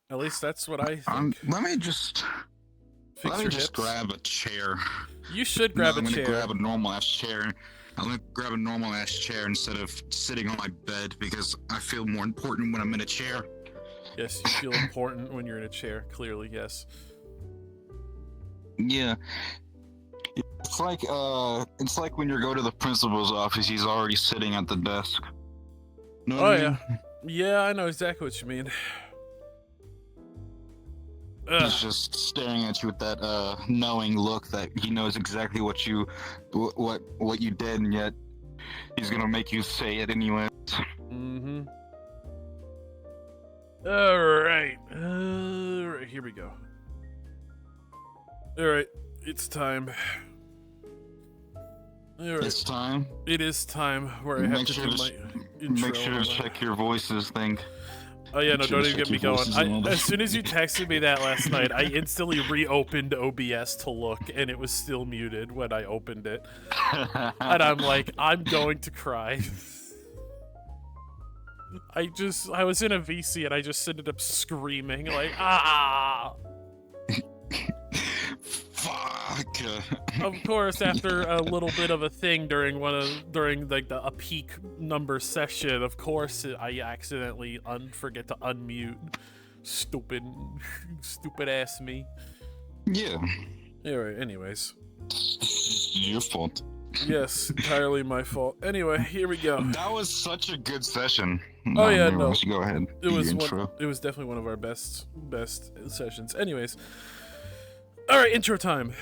At least that's what I think. Let me just Fix your hips. grab a chair. You should No, grab I'm a gonna chair. grab a normal ass chair. I'm gonna grab a normal ass chair instead of sitting on my bed because I feel more important when I'm in a chair. Yes, you feel important when you're in a chair. Clearly, yes. Yeah. It's like when you go to the principal's office, he's already sitting at the desk. Know what Oh I yeah, mean? yeah. I know exactly what you mean. He's just staring at you with that knowing look that he knows exactly what you did, and yet he's gonna make you say it anyway. Mm-hmm. All right. Here we go. All right, it's time. All right. It's time. It is time where I have to do my intro. Make sure to check your voices thing. Oh yeah, no, Make sure don't to even get check me your going. voices and all that. As soon as you texted me that last night, I instantly reopened OBS to look, and it was still muted when I opened it. And I'm like, I'm going to cry. I was in a VC and I just ended up screaming like, ah! Fuck. Of course, after a little bit of a thing during a peak number session, of course I accidentally forget to unmute. Stupid ass me. Yeah. Alright, anyways. Your fault. Yes, entirely my fault. Anyway, here we go. That was such a good session. Oh yeah, no. Go ahead. It was definitely one of our best sessions. Anyways. Alright, intro time.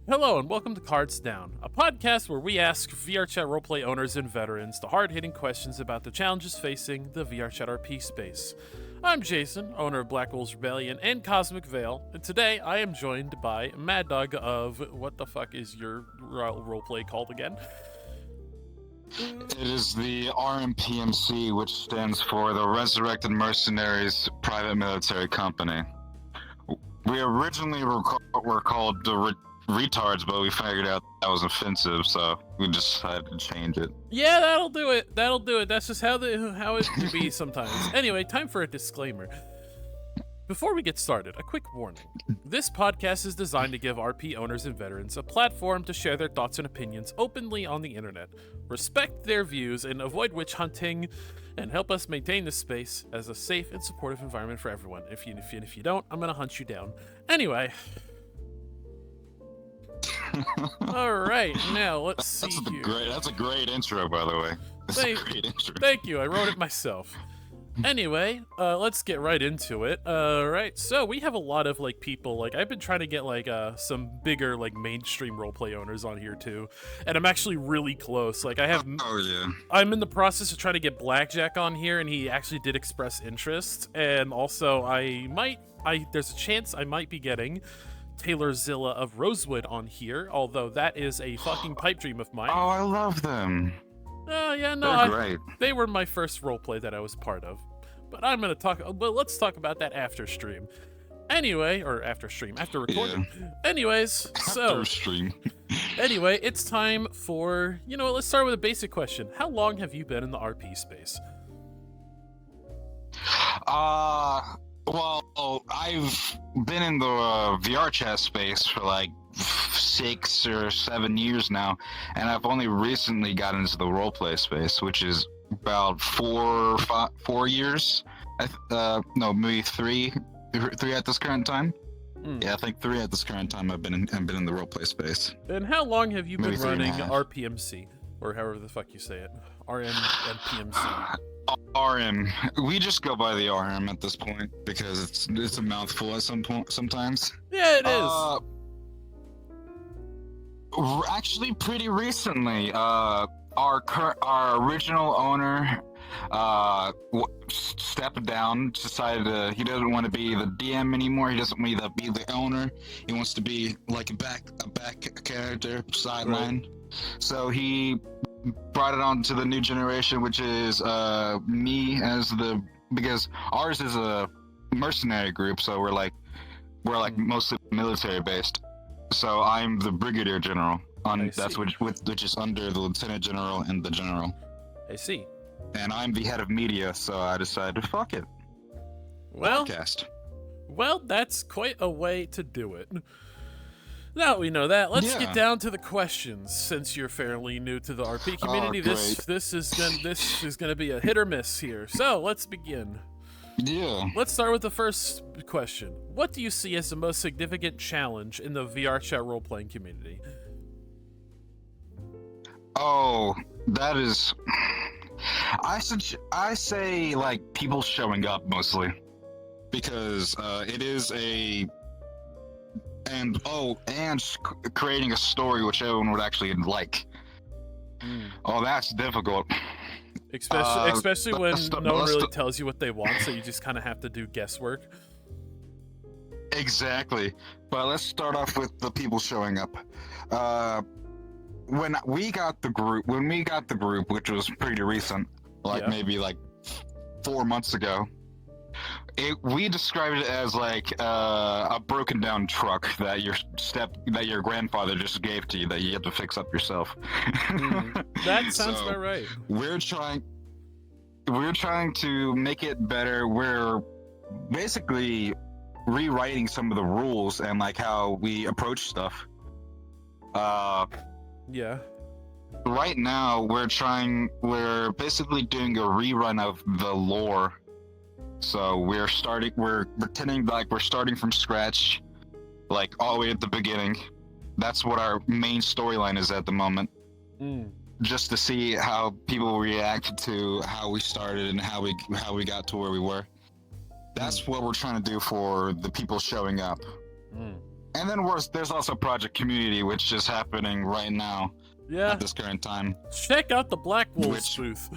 Hello and welcome to Cards Down, a podcast where we ask VRChat roleplay owners and veterans the hard-hitting questions about the challenges facing the VRChat RP space. I'm Jason, owner of Black Wolves Rebellion and Cosmic Veil, and today I am joined by MadDog of what the fuck is your roleplay called again? It is the PMC, which stands for the Resurrected Mercenaries Private Military Company. We originally were called the retards, but we figured out that was offensive, so we decided to change it. Yeah, that'll do it. That's just how it can be sometimes. Anyway, time for a disclaimer. Before we get started, a quick warning. This podcast is designed to give RP owners and veterans a platform to share their thoughts and opinions openly on the internet. Respect their views and avoid witch hunting, and help us maintain this space as a safe and supportive environment for everyone. If you don't, I'm gonna hunt you down. Anyway. All right, now let's see here. That's a great intro, by the way. Thank you. I wrote it myself. Anyway, let's get right into it. Right, so we have a lot of people. I've been trying to get some bigger mainstream roleplay owners on here too, and I'm actually really close. I have. Oh yeah. I'm in the process of trying to get Blackjack on here, and he actually did express interest. And also, there's a chance I might be getting Taylor Zilla of Rosewood on here, although that is a fucking pipe dream of mine. Oh, I love them. Yeah, no, they're great. They were my first roleplay that I was part of. But let's talk about that after stream. Anyway, or after recording. Yeah. Anyways, after stream. Anyway, it's time for, let's start with a basic question. How long have you been in the RP space? Well, I've been in the VR chat space for 6 or 7 years now, and I've only recently got into the roleplay space, which is about 4 years. Maybe three at this current time. Yeah, I think 3 at this current time. I've been in the roleplay space. And how long have you been running RPMC, or however the fuck you say it, RM and PMC? RM. We just go by the RM at this point because it's a mouthful at some point sometimes. Yeah, it is. Actually, pretty recently, our original owner stepped down, decided he doesn't want to be the DM anymore. He doesn't want to be the owner. He wants to be a back character, sideline. Right. So he brought it on to the new generation, which is me because ours is a mercenary group, so we're mostly military based. So I'm the brigadier general which is under the lieutenant general and the general. I see. And I'm the head of media, so I decided fuck it. Well, podcast. Well, that's quite a way to do it. Now we know that, let's get down to the questions. Since you're fairly new to the RP community, this is gonna be a hit or miss here. So let's begin. Yeah. Let's start with the first question. What do you see as the most significant challenge in the VR chat role-playing community? Oh, that is. I say like people showing up mostly, because it is a. And creating a story which everyone would actually like. Oh, that's difficult. Especially when no one really tells you what they want, so you just kind of have to do guesswork. Exactly. But let's start off with the people showing up. When we got the group, which was pretty recent, maybe like 4 months ago, we described it as like a broken down truck that your grandfather just gave to you that you have to fix up yourself. That sounds about right. We're trying to make it better. We're basically rewriting some of the rules and like how we approach stuff. Yeah. Right now we're basically doing a rerun of the lore. So we're pretending like we're starting from scratch, like all the way at the beginning. That's what our main storyline is at the moment. Just to see how people react to how we started and how we got to where we were. That's what we're trying to do for the people showing up. And then there's also Project Community, which is happening right now. Yeah. At this current time. Check out the Black Wolves booth.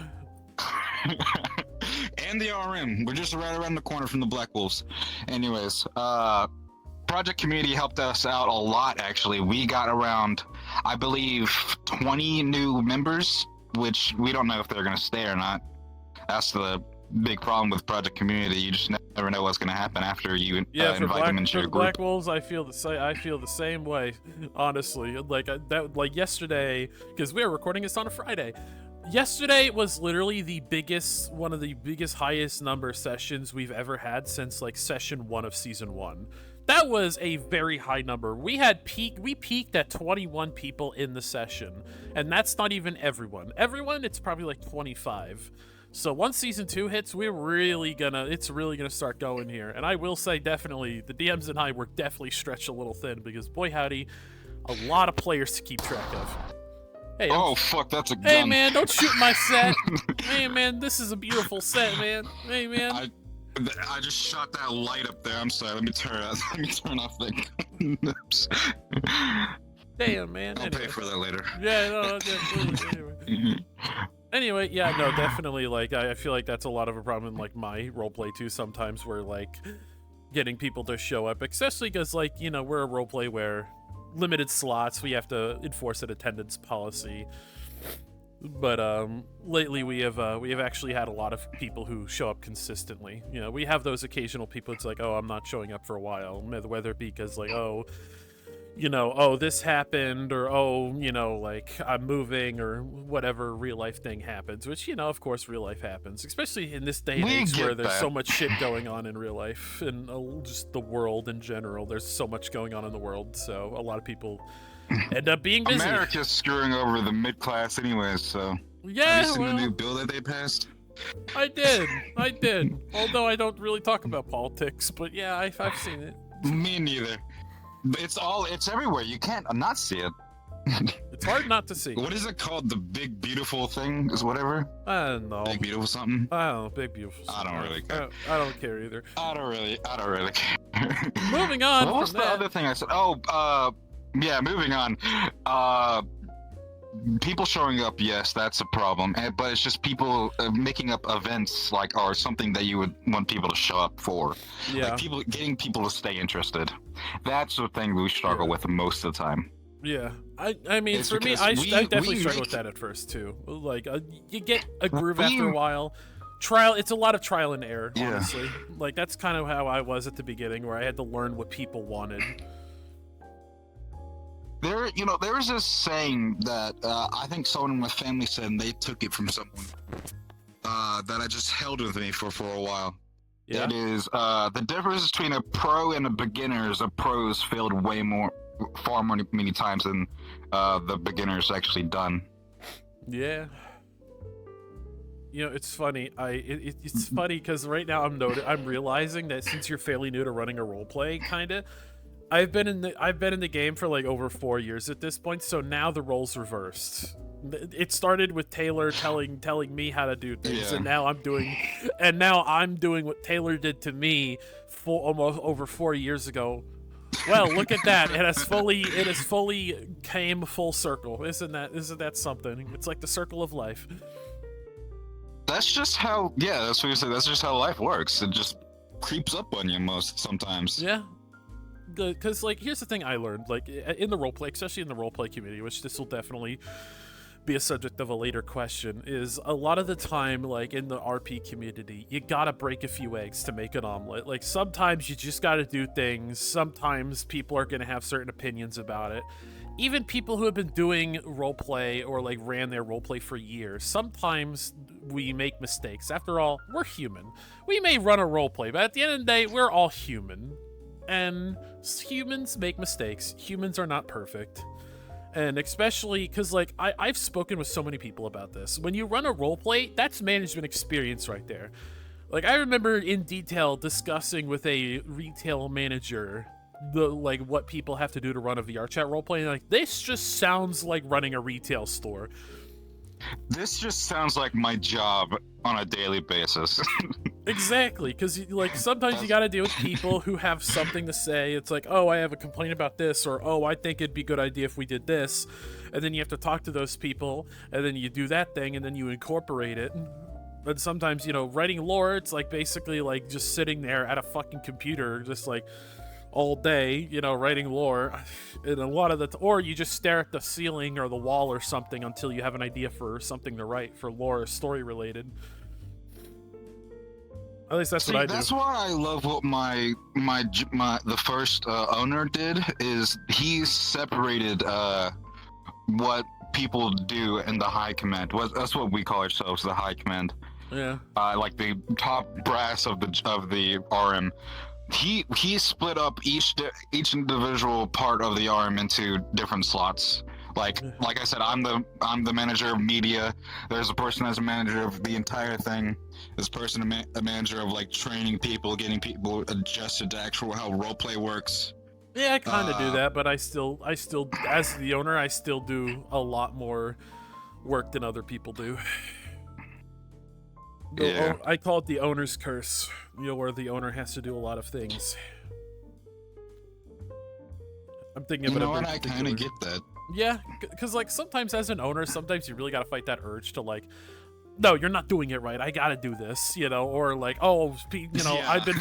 And the RM. We're just right around the corner from the Black Wolves. Anyways, Project Community helped us out a lot, actually. We got around, I believe, 20 new members, which we don't know if they're going to stay or not. That's the big problem with Project Community. You just never know what's going to happen after you invite them into your group. Black Wolves, I feel the same way, honestly. Like yesterday, because we were recording this on a Friday. Yesterday was literally one of the biggest, highest number sessions we've ever had since like session 1 of season 1. That was a very high number. We peaked at 21 people in the session, and that's not even everyone. Everyone, it's probably like 25. So once season 2 hits, it's really gonna start going here. And I will say, definitely, the DMs and I were definitely stretched a little thin because boy howdy, a lot of players to keep track of. Hey, fuck, that's a gun. Hey man, don't shoot my set. Hey man, this is a beautiful set, man. Hey man. I just shot that light up there. I'm sorry. Let me turn off the Oops. Damn, man. I'll pay for that later. Yeah, no. Anyway, yeah, no, definitely. Like, I feel like that's a lot of a problem in like my roleplay too. Sometimes where like getting people to show up, especially because like we're a roleplay where limited slots, we have to enforce an attendance policy. But lately we have actually had a lot of people who show up consistently. We have those occasional people. It's like, oh, I'm not showing up for a while, whether it be because like, this happened, or like I'm moving, or whatever real life thing happens. Which of course, real life happens, especially in this day and age where there's so much shit going on in real life and just the world in general. There's so much going on in the world, so a lot of people end up being busy. America's screwing over the mid-class anyways, so... Yeah, have you seen the new bill that they passed? I did. Although I don't really talk about politics, but yeah, I've seen it. Me neither. It's everywhere. You can't not see it. It's hard not to see. What is it called? The big beautiful thing is whatever? I don't know. Big beautiful something? I don't know. Big beautiful something. I don't really care. I don't care either. I don't really care. Moving on. What was the other thing I said? Yeah, moving on. People showing up, yes, that's a problem. But it's just people making up events or something that you would want people to show up for. Yeah. Like getting people to stay interested. That's the thing we struggle with most of the time. Yeah. I mean, for me, I definitely struggle with that at first too. Like, you get a groove after a while. It's a lot of trial and error, honestly. Like, that's kind of how I was at the beginning, where I had to learn what people wanted. There was this saying that I think someone in my family said, and they took it from someone that I just held with me for a while. Yeah. It is the difference between a pro and a beginner is a pro is failed far more many times than the beginner's actually done. Yeah. You know, it's funny. It's funny because right now I'm realizing that since you're fairly new to running a roleplay, kinda, I've been in the game for like over 4 years at this point. So now the roles reversed. It started with Taylor telling me how to do things, Yeah. and now I'm doing what Taylor did to me for almost over 4 years ago. Well, look at that! It has fully came full circle. Isn't that something? It's like the circle of life. That's just how. Yeah, that's what you said. That's just how life works. It just creeps up on you sometimes. Yeah. Because, like, here's the thing I learned, like, in the roleplay, especially in the roleplay community, which this will definitely be a subject of a later question, is a lot of the time, like, in the RP community, you gotta break a few eggs to make an omelet. Like, sometimes you just gotta do things. Sometimes people are gonna have certain opinions about it. Even people who have been doing roleplay or, like, ran their roleplay for years, sometimes we make mistakes. After all, we're human. We may run a roleplay, but at the end of the day, we're all human. And humans make mistakes. Humans are not perfect. And especially because, like, I've spoken with so many people about this. When you run a roleplay, that's management experience right there. Like, I remember in detail discussing with a retail manager what people have to do to run a VR chat roleplay, and like, this just sounds like running a retail store. This just sounds like my job on a daily basis. Exactly, because like sometimes you gotta deal with people who have something to say. It's like, oh, I have a complaint about this, or oh, I think it'd be a good idea if we did this, and then you have to talk to those people, and then you do that thing, and then you incorporate it. And sometimes, you know, writing lore, it's like basically like just sitting there at a fucking computer, just like all day, you know, writing lore. And a lot of or you just stare at the ceiling or the wall or something until you have an idea for something to write for lore or story related. At least that's what I do. That's why I love what the first owner did, is he separated what people do in the high command. That's what we call ourselves, the high command. Yeah. Like the top brass of the RM. He split up each individual part of the RM into different slots. Like I said, I'm the manager of media. There's a person that's a manager of the entire thing. This person a manager of like training people, getting people adjusted to actual how roleplay works. Yeah, I kind of do that, but I still, as the owner, I still do a lot more work than other people do. Yeah. I call it the owner's curse, you know, where the owner has to do a lot of things. I'm thinking of it. You know what? I kind of get that. Yeah, because like sometimes as an owner, sometimes you really gotta fight that urge to like, no, you're not doing it right. I gotta do this, you know, or like, oh, you know, yeah. I've been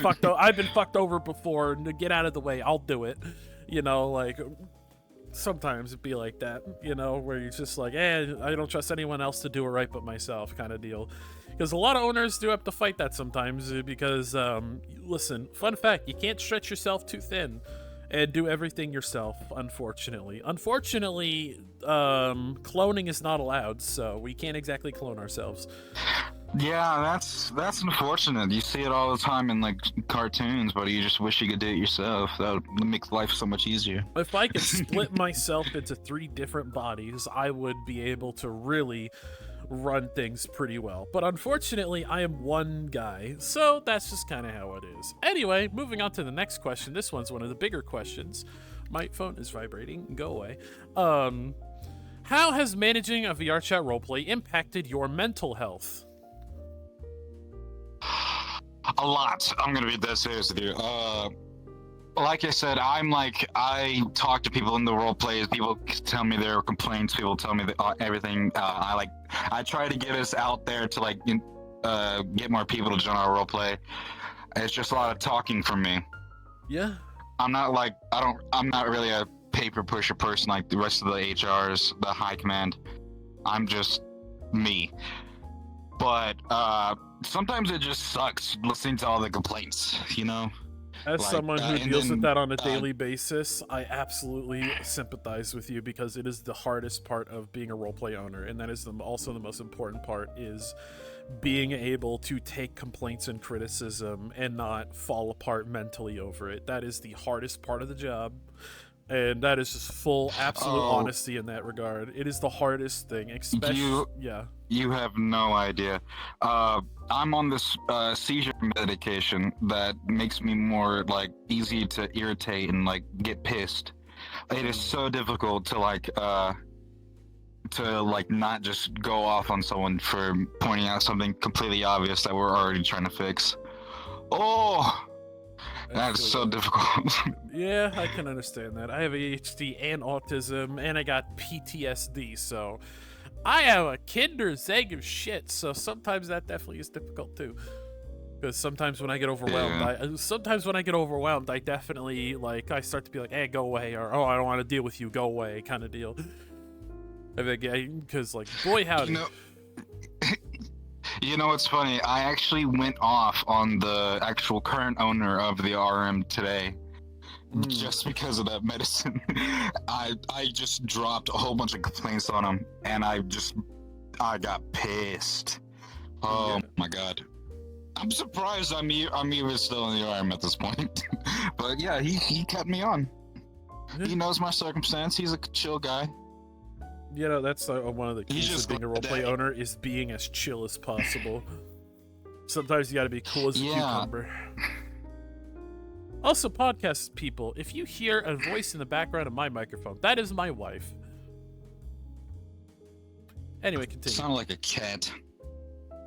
fucked over before. Get out of the way. I'll do it. You know, like sometimes it'd be like that, you know, where you're just like, I don't trust anyone else to do it right but myself, kind of deal. Because a lot of owners do have to fight that sometimes. Because listen, fun fact: you can't stretch yourself too thin and do everything yourself, unfortunately. Cloning is not allowed, so we can't exactly clone ourselves. Yeah, that's unfortunate. You see it all the time in like cartoons, but you just wish you could do it yourself. That would make life so much easier. If I could split myself into 3 different bodies, I would be able to really run things pretty well. But unfortunately, I am one guy, so that's just kind of how it is. Anyway, moving on to the next question. This one's one of the bigger questions. My phone is vibrating. Go away. How has managing a VR chat roleplay impacted your mental health? A lot. I'm gonna be dead serious with you. Like I said, I talk to people in the role plays. People tell me their complaints. People tell me everything. I try to get us out there to like get more people to join our role play. It's just a lot of talking from me. Yeah. I'm not really a paper pusher person like the rest of the HRs, the high command. I'm just me. But sometimes it just sucks listening to all the complaints, you know? As someone who deals with that on a daily basis, I absolutely sympathize with you, because it is the hardest part of being a roleplay owner, and that is also the most important part, is being able to take complaints and criticism and not fall apart mentally over it. That is the hardest part of the job. And that is just full, absolute honesty in that regard. It is the hardest thing, especially. You have no idea. I'm on this seizure medication that makes me more like easy to irritate and like get pissed. It is so difficult to not just go off on someone for pointing out something completely obvious that we're already trying to fix. Oh, that's so difficult. Yeah, I can understand that. I have ADHD and autism, and I got PTSD, so I am a Kinderzeg of shit. So sometimes that definitely is difficult too. Because sometimes when I get overwhelmed, I definitely I start to be like, "Hey, go away," or "Oh, I don't want to deal with you, go away," kind of deal. Because boy howdy. You know what's funny? I actually went off on the actual current owner of the RM today, just because of that medicine. I just dropped a whole bunch of complaints on him, and I got pissed. Oh my god. I'm surprised I'm even still in the RM at this point. But yeah, he kept me on. He knows my circumstance. He's a chill guy. You know, that's one of the keys of being a roleplay owner is being as chill as possible. Sometimes you gotta be cool as a cucumber. Also, podcast people, if you hear a voice in the background of my microphone, that is my wife. Anyway, continue. Sound like a cat.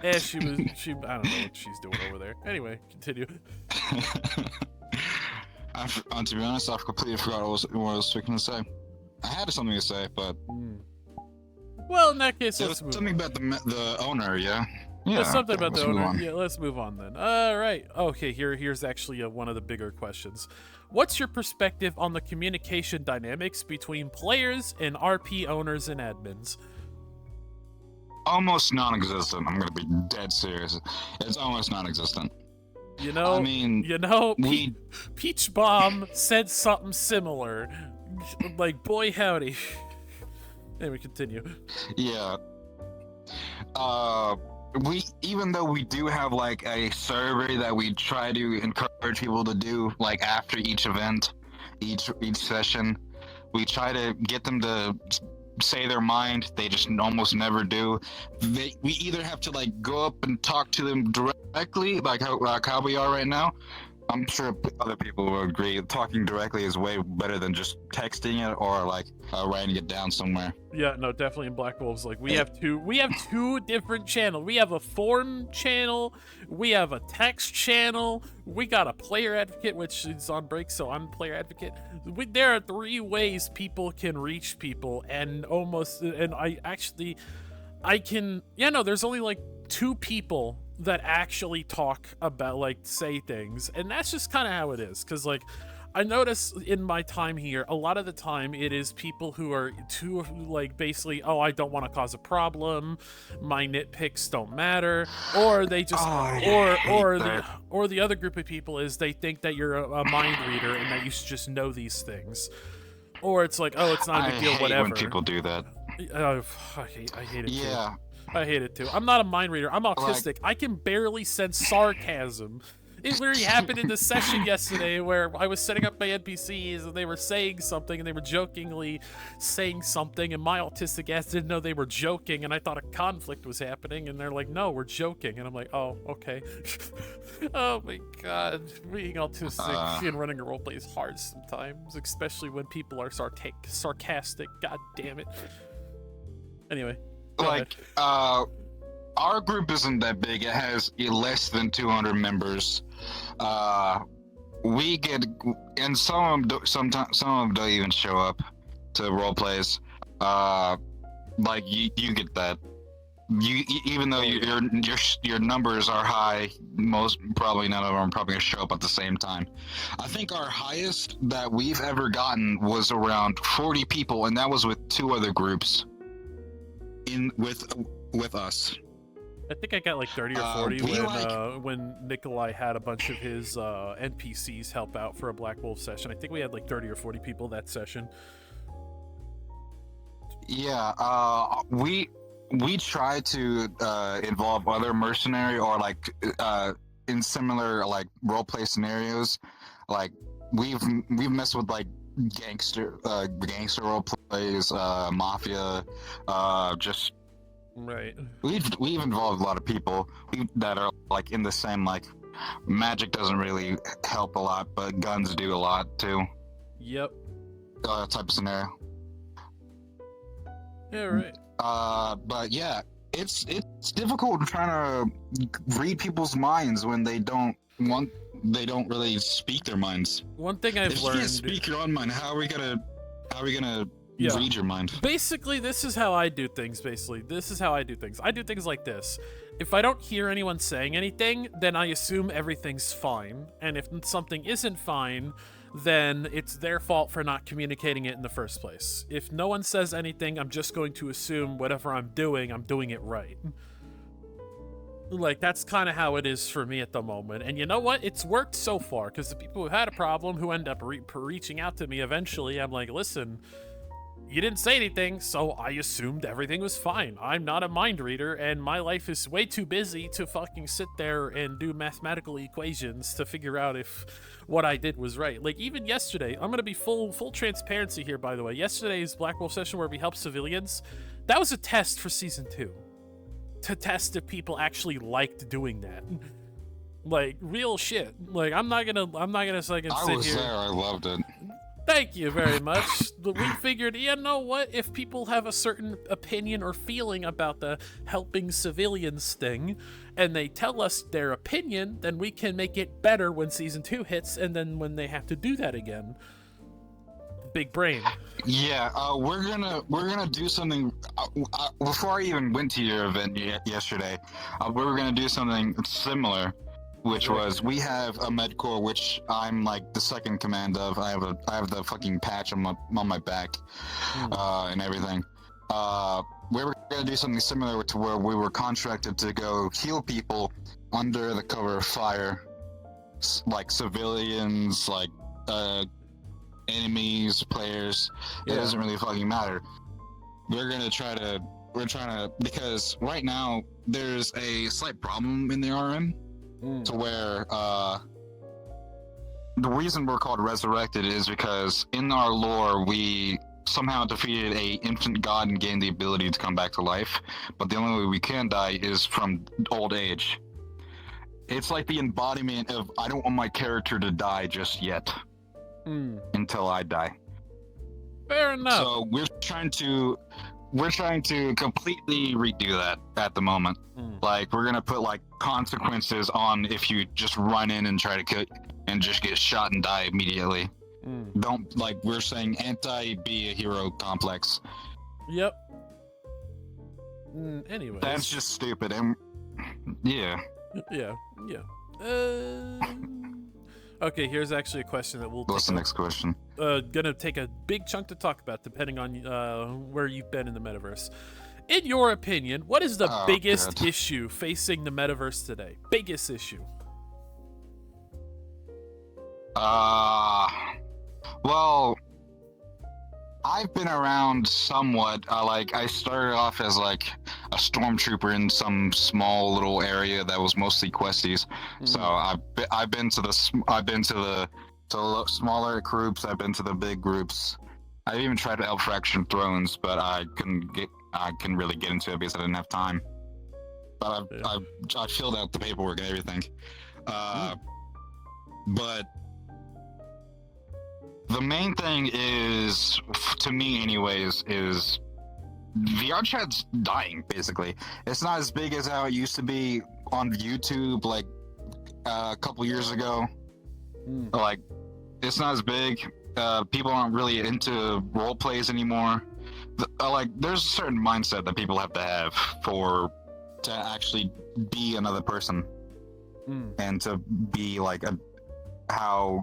I don't know what she's doing over there. Anyway, continue. To be honest, I've completely forgot what I was going to say. I had something to say, but... Well, in that case, let's move on. Something about the owner, yeah? Yeah, there's something about the owner. Yeah, let's move on then. All right. Okay, here's actually one of the bigger questions. What's your perspective on the communication dynamics between players and RP owners and admins? Almost non-existent. I'm going to be dead serious. It's almost non-existent. You know, Peach Bomb said something similar. Boy howdy. Anyway, continue. Yeah. Even though we do have a survey that we try to encourage people to do after each event, each session, we try to get them to say their mind. They just almost never do. We either have to go up and talk to them directly, how we are right now. I'm sure other people will agree. Talking directly is way better than just texting it or writing it down somewhere. Yeah, no, definitely in Black Wolves. We have two different channels. We have a forum channel. We have a text channel. We got a player advocate, which is on break, so I'm a player advocate. There are 3 ways people can reach people, and there's only 2 people that actually talk about say things, and that's just kind of how it is. Because I notice in my time here, a lot of the time it is people who are too basically, oh, I don't want to cause a problem, my nitpicks don't matter, or they just or the other group of people is they think that you're a mind reader and that you should just know these things, or it's oh, it's not a big deal, whatever. When people do that. I hate it. Yeah. Too. I hate it too. I'm not a mind reader. I'm autistic. I can barely sense sarcasm. It literally happened in the session yesterday where I was setting up my NPCs and they were saying something and they were jokingly saying something, and my autistic ass didn't know they were joking, and I thought a conflict was happening, and they're like, "No, we're joking," and I'm like, "Oh, okay." Oh my god, being autistic and running a roleplay is hard sometimes, especially when people are sarcastic. God damn it. Anyway. Our group isn't that big. It has less than 200 members. We get, and some of them don't even show up to role plays. You get that. Even though your numbers are high, probably none of them are probably gonna show up at the same time. I think our highest that we've ever gotten was around 40 people, and that was with 2 other groups. With us. I think I got 30 or 40 when Nikolai had a bunch of his NPCs help out for a Black Wolf session. I think we had 30 or 40 people that session. Yeah, we try to involve other mercenary or like in similar like role play scenarios. Like we've messed with like gangster role plays, mafia, just Right. we've involved a lot of people that are like in the same like magic doesn't really help a lot, but guns do a lot too. Yep. Type of scenario. Yeah, right. But yeah, it's difficult trying to read people's minds when they don't really speak their minds. One thing I've If learned. you can't speak your own mind, how are we gonna Yeah. read your mind? Basically, this is how I do things. I do things like this. If I don't hear anyone saying anything, then I assume everything's fine. And if something isn't fine, then it's their fault for not communicating it in the first place. If no one says anything, I'm just going to assume whatever I'm doing it right. Like, that's kind of how it is for me at the moment. And you know what? It's worked so far, because the people who had a problem, who end up reaching out to me eventually, I'm like, listen, you didn't say anything, so I assumed everything was fine. I'm not a mind reader, and my life is way too busy to fucking sit there and do mathematical equations to figure out if what I did was right. Like, even yesterday, I'm gonna be full transparency here, by the way. Yesterday's Black Wolf session where we helped civilians, that was a test for Season 2. To test if people actually liked doing that. Like, real shit. Like, I'm not gonna sit here. I was there. I loved it. Thank you very much. We figured, you know what? If people have a certain opinion or feeling about the helping civilians thing, and they tell us their opinion, then we can make it better when Season 2 hits, and then when they have to do that again. Big brain. Yeah, we're gonna do something. Before I even went to your event yesterday, we were gonna do something similar, which was we have a med corps, which I'm like the second command of. I have the fucking patch on my back, and everything. We were gonna do something similar to where we were contracted to go heal people under the cover of fire, like civilians, like enemies, players. It doesn't really fucking matter. We're trying to, because right now there's a slight problem in the RM to where the reason we're called resurrected is because in our lore we somehow defeated a infant god and gained the ability to come back to life, but the only way we can die is from old age. It's like the embodiment of I don't want my character to die just yet. Until I die. Fair enough. So we're trying to completely redo that at the moment. Like we're gonna put like consequences on if you just run in and try to kill and just get shot and die immediately. Don't, like, we're saying be a hero complex. Yep. Anyways. That's just stupid. And yeah. Yeah. Okay, here's actually a question that we'll. What's the next question? Gonna take a big chunk to talk about, depending on where you've been in the metaverse. In your opinion, what is the biggest issue facing the metaverse today? Biggest issue? Well, I've been around somewhat. I started off as like a stormtrooper in some small little area that was mostly questies. So I've been to the smaller groups. I've been to the big groups. I even tried to help Fraction Thrones, but I couldn't really get into it because I didn't have time. But I filled out the paperwork and everything. But the main thing is, to me anyways, is VR chat's dying, basically. It's not as big as how it used to be on YouTube, like, a couple years ago. Like, it's not as big. People aren't really into role plays anymore. There's a certain mindset that people have to actually be another person. And to be, like, how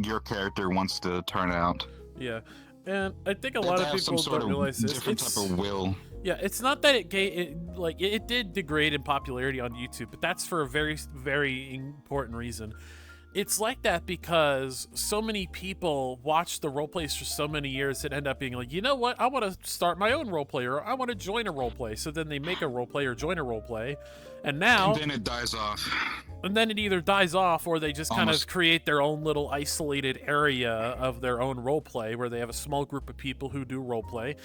your character wants to turn out. Yeah, and I think a lot of people don't realize this. Different type of will. Yeah, it's not that it did degrade in popularity on YouTube, but that's for a very, very important reason. It's like that because so many people watch the role plays for so many years and end up being like, you know what, I want to start my own role play, or I want to join a role play. So then they make a role play or join a role play, and now And then it dies off. and then it either dies off or they just kind Almost. of create their own little isolated area of their own role play where they have a small group of people who do role play.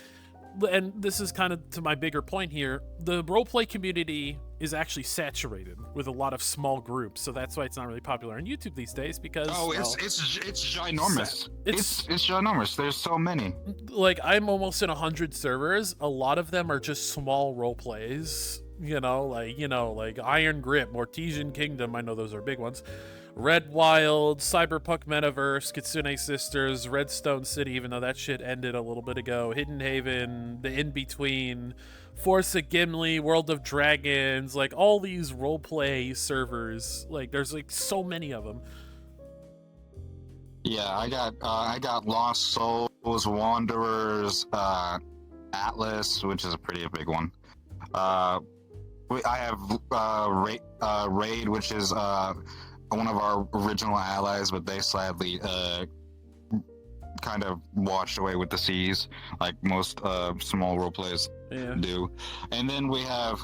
And this is kind of to my bigger point here. The role play community is actually saturated with a lot of small groups, so that's why it's not really popular on YouTube these days because It's ginormous. It's It's ginormous. There's so many. like I'm almost in 100 servers. A lot of them are just small role plays. Like Iron Grip, Mortesian Kingdom. I know those are big ones. Red Wild, Cyberpunk Metaverse, Kitsune Sisters, Redstone City, even though that shit ended a little bit ago, Hidden Haven, The In-Between, Forza Gimli, World of Dragons, like all these roleplay servers, like there's like so many of them. Yeah, I got Lost Souls, Wanderers, Atlas, which is a pretty big one. I have Raid, which is one of our original allies, but they sadly kind of washed away with the seas, like most small role players do. And then we have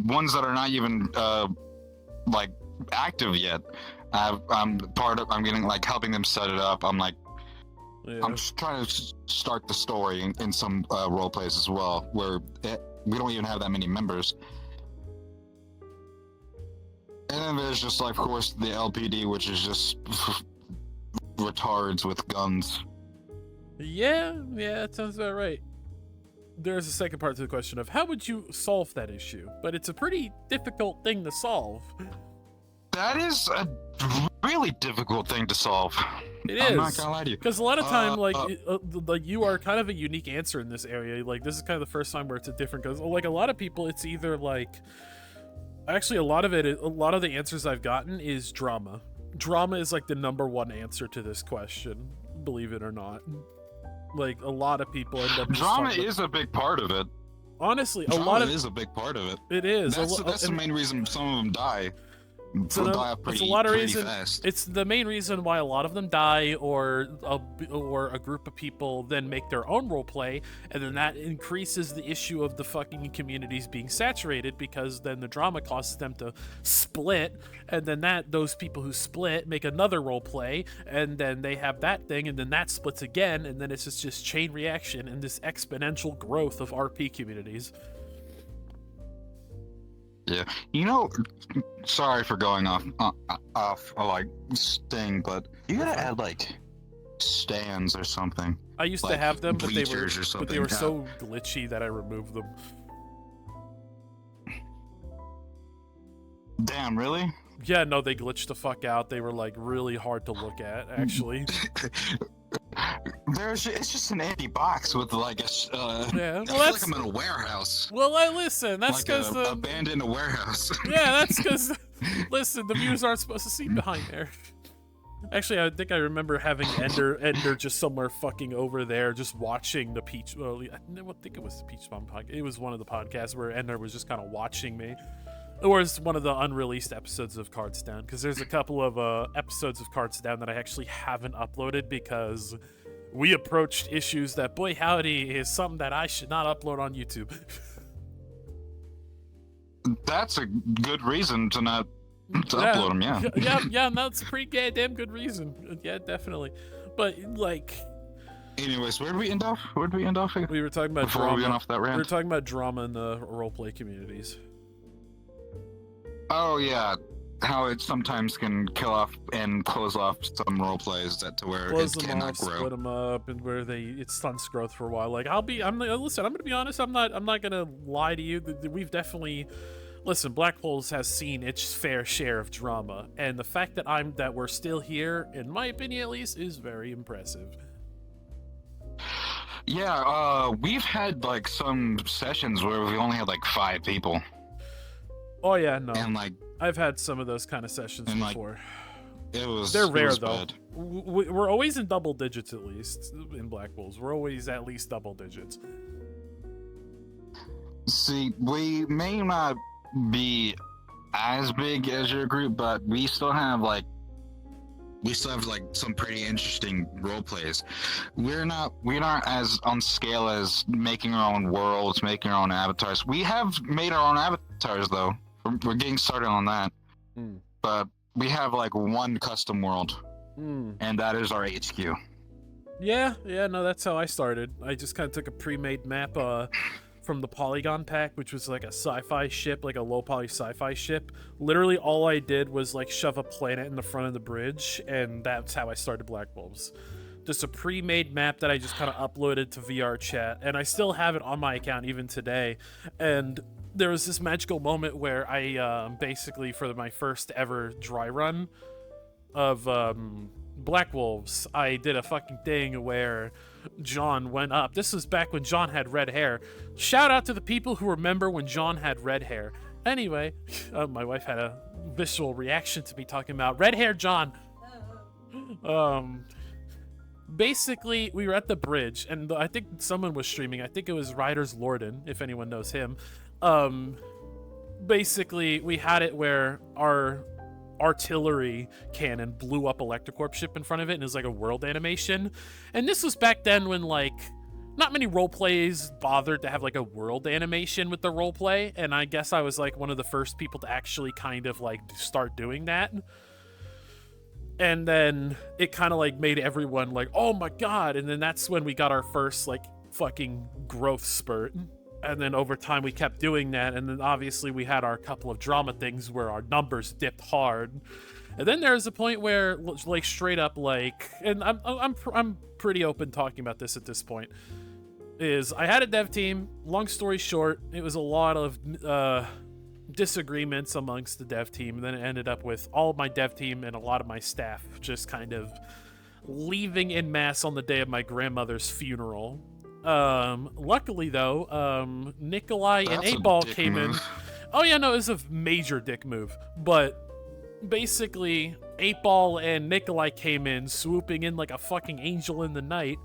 ones that are not even like active yet. I'm getting like helping them set it up. I'm just trying to start the story in some role plays as well, where we don't even have that many members. And then there's just, like, of course, the LPD, which is just retards with guns. Yeah, that sounds about right. There's a second part to the question of how would you solve that issue? But it's a pretty difficult thing to solve. That is a really difficult thing to solve. It is. I'm not gonna lie to you. Because a lot of time, like you are kind of a unique answer in this area. Like, this is kind of the first time where it's a different, because, like, a lot of people, it's either, like... Actually, a lot of the answers I've gotten is drama. Drama is like the #1 answer to this question, believe it or not. Like, a lot of people end up. Drama is a big part of it. Honestly, drama is a big part of it. It is. That's the main reason some of them die. It's a lot of reason. Fast. It's the main reason why a lot of them die, or a group of people then make their own role play, and then that increases the issue of the fucking communities being saturated, because then the drama causes them to split, and then those people who split make another role play, and then they have that thing, and then that splits again, and then it's just chain reaction and this exponential growth of RP communities. Yeah, sorry for going off like Sting, but you gotta add like stands or something. I used like to have them, but they were yeah. so glitchy that I removed them. Damn, really? Yeah, no, they glitched the fuck out. They were like really hard to look at, actually. It's just an empty box with like a. Yeah, well, I feel like I'm in a warehouse. Well, listen. That's because like abandoned warehouse. Yeah, that's because. Listen, the viewers aren't supposed to see behind there. Actually, I think I remember having Ender just somewhere fucking over there, just watching the Peach. Well, I don't think it was the Peach Bomb podcast. It was one of the podcasts where Ender was just kind of watching me. Or it's one of the unreleased episodes of Cards Down, because there's a couple of episodes of Cards Down that I actually haven't uploaded because we approached issues that, boy howdy, is something that I should not upload on YouTube. That's a good reason to not upload them, yeah. Yeah, that's a pretty goddamn good reason. Yeah, definitely. But, like... Anyways, where'd we end off? We were talking about before drama. we went off that rant? We were talking about drama in the roleplay communities. Oh yeah, how it sometimes can kill off and close off some role plays to where it cannot grow. Split them up, and where it stunts growth for a while. Like listen, I'm gonna be honest. I'm not gonna lie to you. We've definitely. Listen, Black Holes has seen its fair share of drama, and the fact that we're still here, in my opinion at least, is very impressive. Yeah, we've had like some sessions where we only had like 5 people. Oh yeah, no. And like I've had some of those kind of sessions before. They're rare though. Bad. We're always in double digits at least in Black Holes. We're always at least double digits. See, we may not be as big as your group, but we still have like some pretty interesting role plays. We're not as on scale as making our own worlds, making our own avatars. We have made our own avatars though. We're getting started on that. But we have like one custom world, and that is our HQ. Yeah, no, that's how I started. I just kind of took a pre-made map from the Polygon pack, which was like a sci-fi ship, like a low-poly sci-fi ship. Literally all I did was like shove a planet in the front of the bridge, and that's how I started Black Wolves. Just a pre-made map that I just kind of uploaded to VR chat, and I still have it on my account even today. And there was this magical moment where I basically, for my first ever dry run of Black Wolves, I did a fucking thing where John went up. This was back when John had red hair. Shout out to the people who remember when John had red hair. Anyway, my wife had a visceral reaction to me talking about red hair John. Basically, we were at the bridge, and I think someone was streaming. I think it was Riders Lorden, if anyone knows him. Basically, we had it where our artillery cannon blew up Electrocorp's ship in front of it, and it was like a world animation. And this was back then when like not many role plays bothered to have like a world animation with the role play, and I guess I was like one of the first people to actually kind of like start doing that. And then it kind of like made everyone like, oh my god. And then that's when we got our first like fucking growth spurt. And then over time we kept doing that, and then obviously we had our couple of drama things where our numbers dipped hard. And then there's a point where like straight up like, and I'm pretty open talking about this at this point, is I had a dev team. Long story short, it was a lot of disagreements amongst the dev team, and then it ended up with all of my dev team and a lot of my staff just kind of leaving en masse on the day of my grandmother's funeral. Luckily though, Nikolai and 8-Ball came in. Oh yeah, no, it was a major dick move. But basically, 8-Ball and Nikolai came in, swooping in like a fucking angel in the night,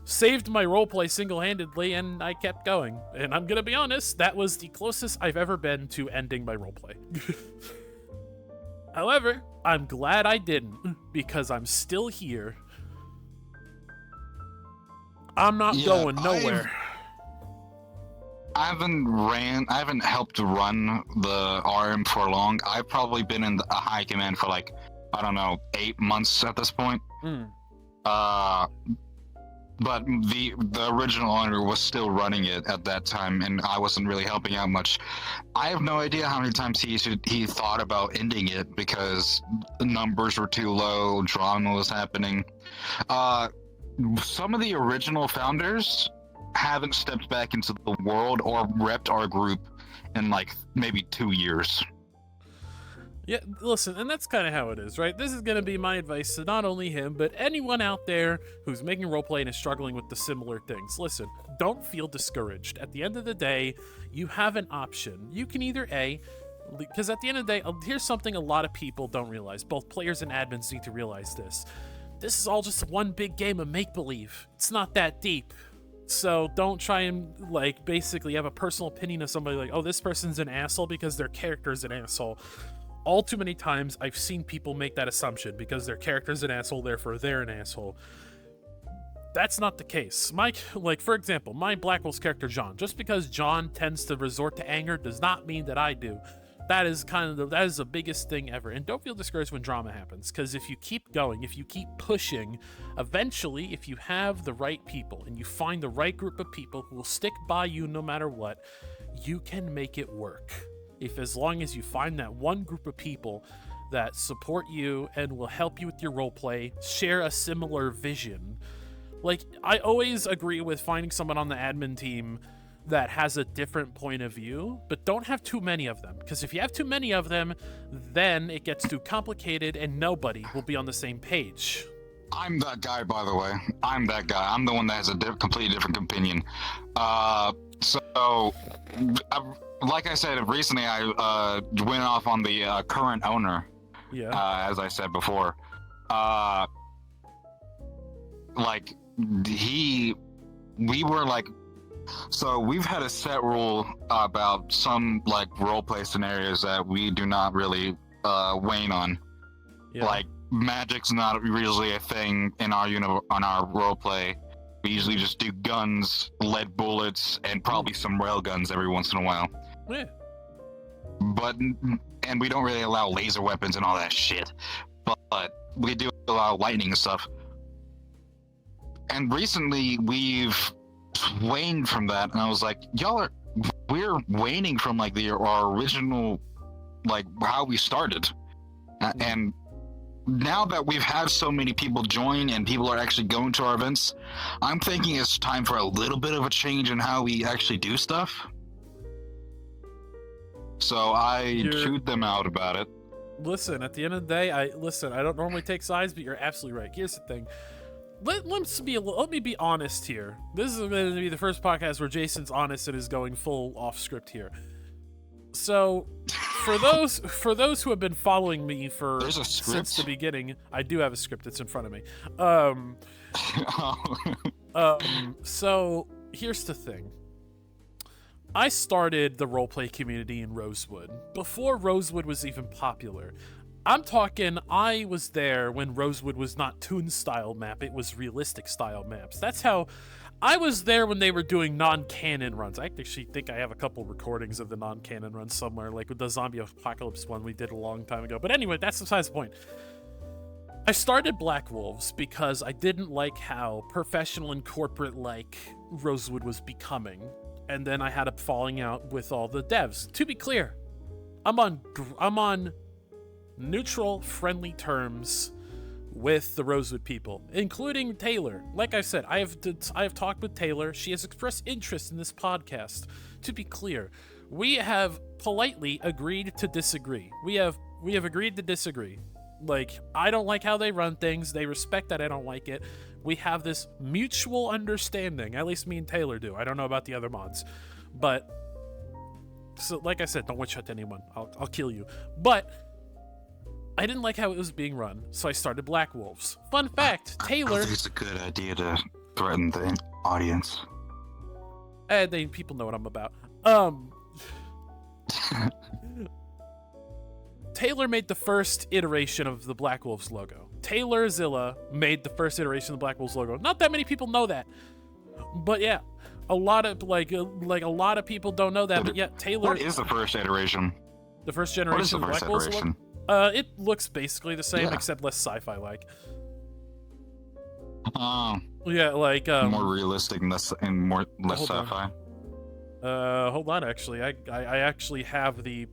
saved my roleplay single-handedly, and I kept going. And I'm gonna be honest, that was the closest I've ever been to ending my roleplay. However, I'm glad I didn't, because I'm still here. I'm not going nowhere. I haven't helped run the RM for long. I've probably been in a high command for like, I don't know, 8 months at this point. But the original owner was still running it at that time, and I wasn't really helping out much. I have no idea how many times he thought about ending it because the numbers were too low, drama was happening. Some of the original founders haven't stepped back into the world or repped our group in like maybe 2 years. Yeah, listen, and that's kind of how it is, right? This is going to be my advice to not only him, but anyone out there who's making roleplay and is struggling with the similar things. Listen, don't feel discouraged. At the end of the day, you have an option. You can either because at the end of the day, here's something a lot of people don't realize. Both players and admins need to realize this. This is all just one big game of make-believe. It's not that deep. So don't try and, like, basically have a personal opinion of somebody like, oh, this person's an asshole because their character's an asshole. All too many times I've seen people make that assumption because their character's an asshole, therefore they're an asshole. That's not the case. For example, my Black Wolf's character, John. Just because John tends to resort to anger does not mean that I do. That is the biggest thing ever. And don't feel discouraged when drama happens, because if you keep going, if you keep pushing, eventually, if you have the right people and you find the right group of people who will stick by you no matter what, you can make it work. As long as you find that one group of people that support you and will help you with your roleplay, share a similar vision. Like, I always agree with finding someone on the admin team that has a different point of view, but don't have too many of them, because if you have too many of them, then it gets too complicated and nobody will be on the same page. I'm that guy, by the way. I'm that guy. I'm the one that has a completely different opinion. Like I said, recently I went off on the current owner. Yeah. As I said before. We were like So we've had a set rule about some like roleplay scenarios that we do not really wane on. Yeah. Like magic's not usually a thing in our on our roleplay. We usually just do guns, lead bullets, and probably some rail guns every once in a while. Yeah. And we don't really allow laser weapons and all that shit. But we do allow lightning and stuff. And recently we've waned from that, and I was like, we're waning from like our original, like how we started. And now that we've had so many people join and people are actually going to our events, I'm thinking it's time for a little bit of a change in how we actually do stuff. So I chewed them out about it. Listen, at the end of the day, I don't normally take sides, but you're absolutely right. Here's the thing. Let me be honest here. This is going to be the first podcast where Jason's honest and is going full off script here. So, for those who have been following me since the beginning, I do have a script that's in front of me. So here's the thing. I started the roleplay community in Rosewood before Rosewood was even popular. I'm talking, I was there when Rosewood was not Toon style map, it was realistic style maps. That's how I was there when they were doing non-canon runs. I actually think I have a couple recordings of the non-canon runs somewhere, like with the zombie apocalypse one we did a long time ago. But anyway, that's besides the point. I started Black Wolves because I didn't like how professional and corporate-like Rosewood was becoming. And then I had a falling out with all the devs. To be clear, I'm on neutral, friendly terms with the Rosewood people, including Taylor. Like I said, I have talked with Taylor. She has expressed interest in this podcast. To be clear, we have politely agreed to disagree. We have agreed to disagree. Like, I don't like how they run things. They respect that I don't like it. We have this mutual understanding. At least me and Taylor do. I don't know about the other mods. But, so like I said, don't one-shot to anyone. I'll kill you. But I didn't like how it was being run, so I started Black Wolves. Fun fact, Taylor... I think it's a good idea to threaten the audience. People know what I'm about. Taylor made the first iteration of the Black Wolves logo. Taylor Zilla made the first iteration of the Black Wolves logo. Not that many people know that. But yeah, a lot of people don't know that, but yeah, Taylor... What is the first iteration? The first generation of the Black Wolves logo? It looks basically the same, except less sci-fi like. Yeah, like more realistic and less sci-fi. Hold on, actually, I actually have the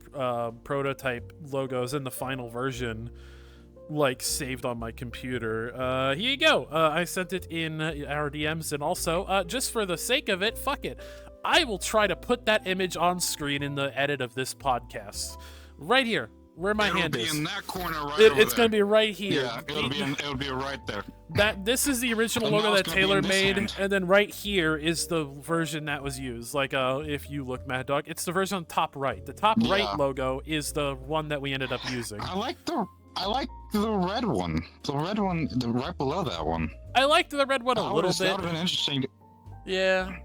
prototype logos in the final version, like, saved on my computer. Here you go. I sent it in our DMs, and also, just for the sake of it, fuck it, I will try to put that image on screen in the edit of this podcast, right here. Where my hand is. It'll be in that corner right over It's going to be right here. Yeah, it'll be right there. This is the original logo that Taylor made, and then right here is the version that was used. Like, if you look, MadDog, it's the version on the top right. The top right logo is the one that we ended up using. I like the red one. The red one, right below that one. I liked the red one a little bit. That would have been interesting. Yeah. It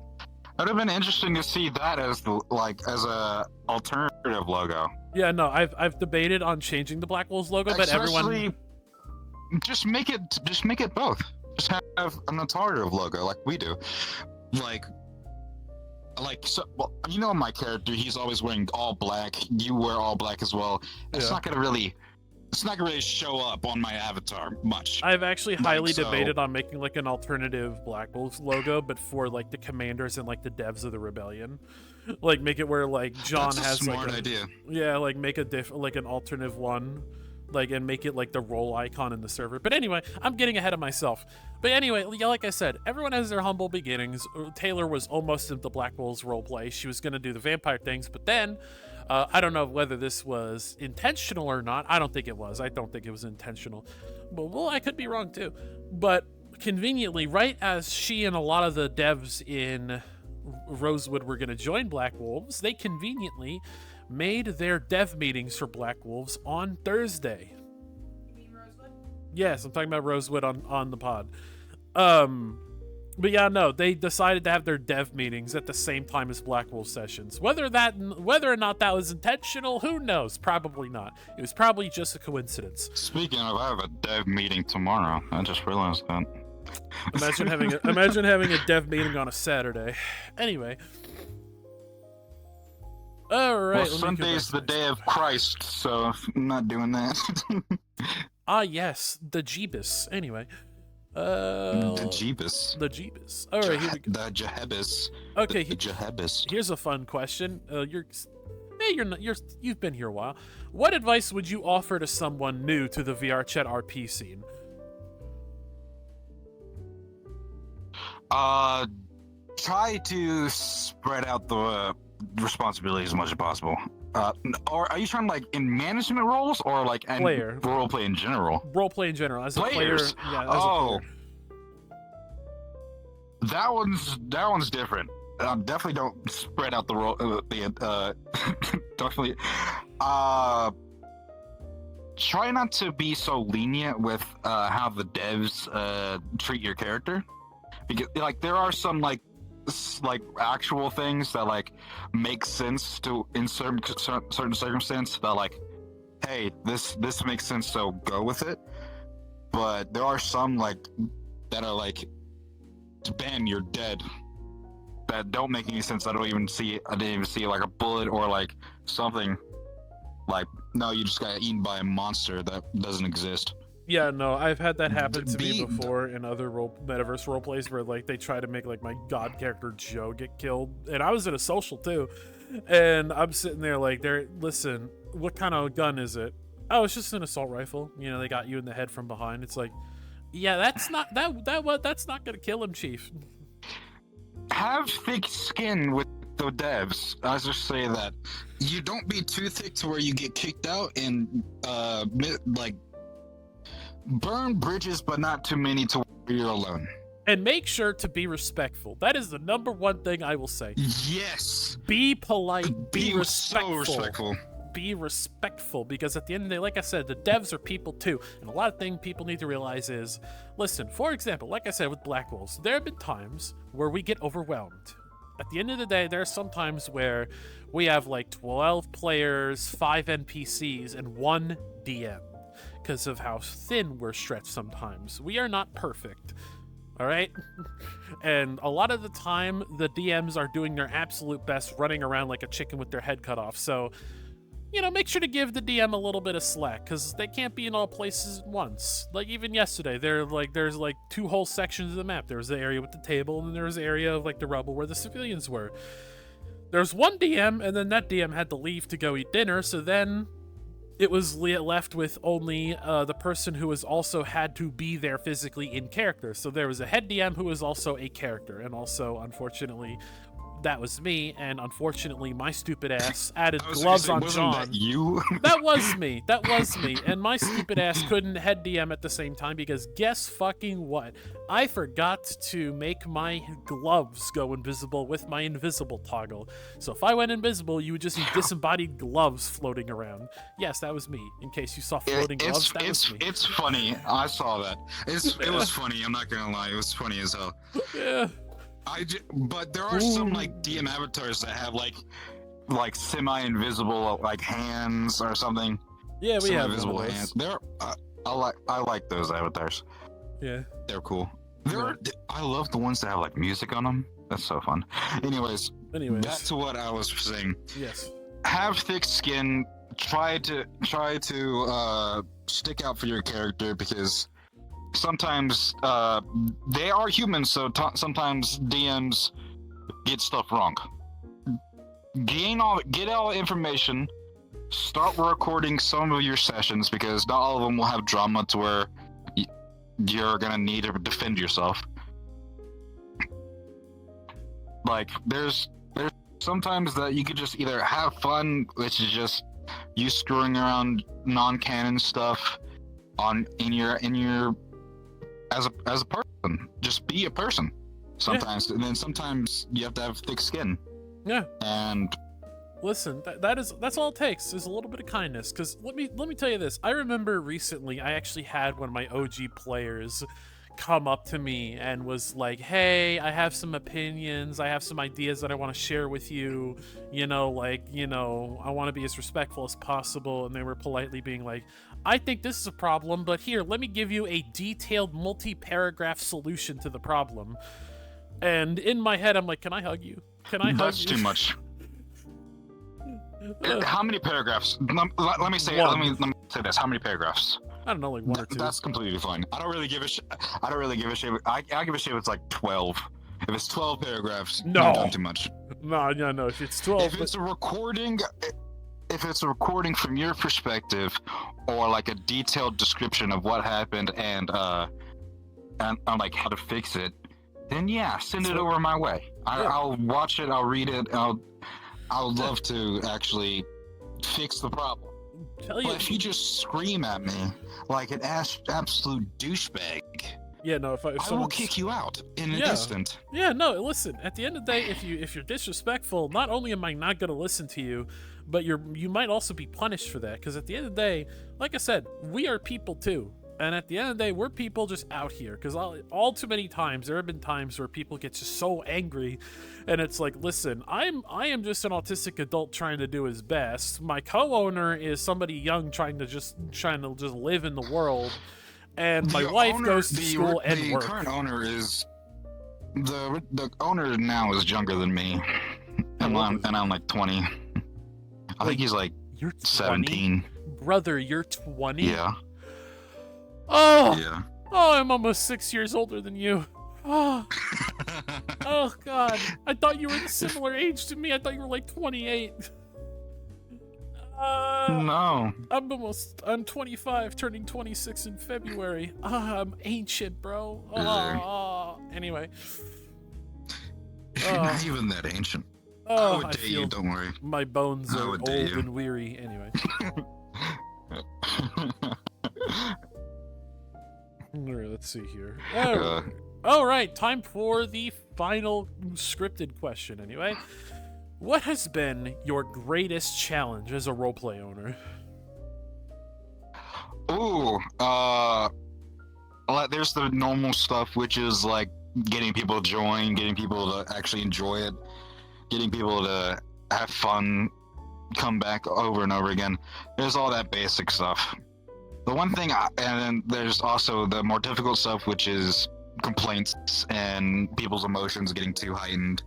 would have been interesting to see that as a alternative logo. Yeah, no, I've debated on changing the Black Wolves logo, but everyone just make it both. Just have an alternative logo like we do. So, well, you know my character, he's always wearing all black. You wear all black as well. It's not gonna really show up on my avatar much. I've actually highly debated on making like an alternative Black Wolves logo, but for like the commanders and like the devs of the rebellion. Like make it where like John has smart like idea. Yeah, like make a like an alternative one, like, and make it like the role icon in the server. But anyway, I'm getting ahead of myself. But anyway, like I said, everyone has their humble beginnings. Taylor was almost into the Black Wolves roleplay. She was gonna do the vampire things, but then I don't know whether this was intentional or not. I don't think it was. I don't think it was intentional. But well, I could be wrong too. But conveniently, right as she and a lot of the devs in Rosewood were going to join Black Wolves, they conveniently made their dev meetings for Black Wolves on Thursday. You mean Rosewood? Yes, I'm talking about Rosewood on the pod. But yeah, no, they decided to have their dev meetings at the same time as Black Wolf sessions. Whether or not that was intentional, who knows? Probably not. It was probably just a coincidence. Speaking of, I have a dev meeting tomorrow. I just realized that. Imagine having a dev meeting on a Saturday. Anyway. All right. Well, Sunday's the day of Christ, so I'm not doing that. Ah, yes, the Jeebus. Anyway. The Jeebus. The Jeebus. All right, here we go. The Jehebus. Okay, the Jehebus. Here's a fun question. You've been here a while. What advice would you offer to someone new to the VR chat RP scene? Try to spread out the responsibility as much as possible. Or are you trying like in management roles or like player role play in general? Role play in general as Players. A player. Yeah, as a player. That one's different. Definitely don't spread out the role. Definitely. Try not to be so lenient with how the devs treat your character, because like there are some like actual things that like make sense to in certain circumstance that like, hey, this makes sense, so go with it. But there are some like that are like, bam, you're dead, that don't make any sense. I didn't even see like a bullet or like something. Like, no, you just got eaten by a monster that doesn't exist. Yeah, no, I've had that happen to me before in other metaverse role plays where like they try to make like my god character Joe get killed, and I was in a social too, and I'm sitting there like, listen, what kind of gun is it? Oh, it's just an assault rifle. You know, they got you in the head from behind. It's like, yeah, that's not that's not gonna kill him, Chief. Have thick skin with the devs. I just say that you don't be too thick to where you get kicked out, and like burn bridges, but not too many to where you're alone. And make sure to be respectful. That is the number one thing I will say. Yes. Be polite. Be respectful. So respectful. Be respectful, because at the end of the day, like I said, the devs are people too. And a lot of things people need to realize is, listen, for example, like I said with Black Wolves, there have been times where we get overwhelmed. At the end of the day, there are some times where we have like 12 players, 5 NPCs, and 1 DM. Because of how thin we're stretched sometimes. We are not perfect. Alright? And a lot of the time, the DMs are doing their absolute best running around like a chicken with their head cut off. So, you know, make sure to give the DM a little bit of slack, because they can't be in all places at once. Like, even yesterday, there's like 2 whole sections of the map. There was the area with the table, and then there was the area of like the rubble where the civilians were. There's one DM, and then that DM had to leave to go eat dinner, so then it was left with only the person who was also had to be there physically in character. So there was a head DM who was also a character, and also, unfortunately, that was me, and unfortunately, my stupid ass added gloves on John. That you? That was me. That was me. And my stupid ass couldn't head DM at the same time, because guess fucking what? I forgot to make my gloves go invisible with my invisible toggle. So if I went invisible, you would just see disembodied gloves floating around. Yes, that was me. In case you saw floating gloves, that was me. It's funny. I saw that. It was funny. I'm not gonna lie. It was funny as hell. Yeah. But there are some like DM avatars that have like semi-invisible like hands or something. Yeah, we have invisible hands. I like those avatars. Yeah, they're cool. I love the ones that have like music on them. That's so fun. Anyways, back to what I was saying. Yes. Have thick skin. Try to stick out for your character, because sometimes they are humans, so sometimes DMs get stuff wrong. Get all the information. Start recording some of your sessions, because not all of them will have drama to where you're gonna need to defend yourself. Like there's sometimes that you could just either have fun, which is just you screwing around non-canon stuff in your as a person. Just be a person sometimes. Yeah. And then sometimes you have to have thick skin. Yeah. And listen, that's all it takes is a little bit of kindness. Because let me tell you this. I remember recently I actually had one of my OG players come up to me and was like, hey, I have some opinions, I have some ideas that I want to share with you, I want to be as respectful as possible. And they were politely being like, I think this is a problem, but here, let me give you a detailed multi-paragraph solution to the problem. And in my head, I'm like, can I hug you? Can I hug you? That's too much. How many paragraphs? Let me say this. How many paragraphs? I don't know, like 1 or 2. That's completely fine. I don't really give a shit. I give a shit if it's like 12. If it's 12 paragraphs, no, you've done too much. No. If it's 12, if it's a recording from your perspective, or like a detailed description of what happened and like how to fix it, then yeah, send it over my way. I'll watch it. I'll read it. I'll love to actually fix the problem. But if you just scream at me like an absolute douchebag, if I will kick you out in an instant. Yeah, no, listen, at the end of the day, if you're disrespectful, not only am I not going to listen to you, but you might also be punished for that, because at the end of the day, like I said, we are people too. And at the end of the day, we're people just out here, because all too many times, there have been times where people get just so angry, and it's like, listen, I am just an autistic adult trying to do his best. My co-owner is somebody young trying to just live in the world, and my wife goes to school and work. The current owner is the owner now is younger than me, and I'm like 20. I think he's like you're 20? 17. Brother, you're 20? Yeah. Oh, yeah. Oh, I'm almost 6 years older than you. Oh. Oh, God. I thought you were the similar age to me. I thought you were like 28. No. I'm 25, turning 26 in February. I'm ancient, bro. Anyway. Not even that ancient. I would date you, don't worry. My bones are old and weary. Anyway. Alright, let's see here. All right, time for the final scripted question. Anyway, what has been your greatest challenge as a roleplay owner? There's the normal stuff, which is like getting people to join, getting people to actually enjoy it, getting people to have fun, come back over and over again. There's all that basic stuff. The one thing, and then there's also the more difficult stuff, which is complaints and people's emotions getting too heightened.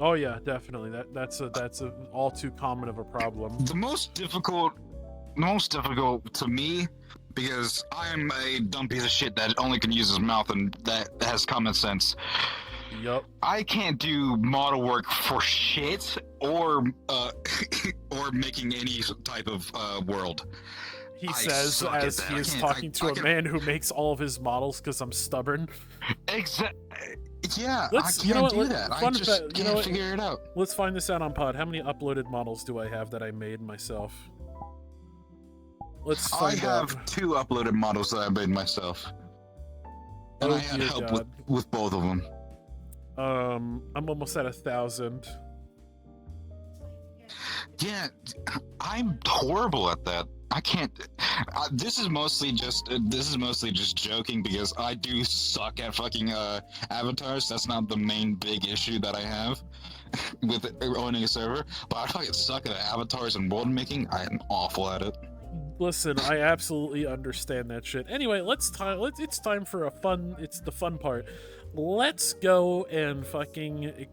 Oh yeah, definitely. That's a all too common of a problem. The most difficult to me, because I am a dumb piece of shit that only can use his mouth and that has common sense. Yup. I can't do model work for shit or making any type of world. He says as he is talking to a man who makes all of his models because I'm stubborn. Exactly. Yeah, I can't do that. I just can't figure it out. Let's find this out on pod. How many uploaded models do I have that I made myself? Let's find out. I have 2 uploaded models that I made myself. And I had help with both of them. I'm almost at 1,000. Yeah, I'm horrible at that. I can't. This is mostly just joking, because I do suck at fucking avatars. That's not the main big issue that I have with owning a server. But I fucking suck at avatars and world making. I am awful at it. Listen, I absolutely understand that shit. Anyway, it's time for it's the fun part. Let's go and fucking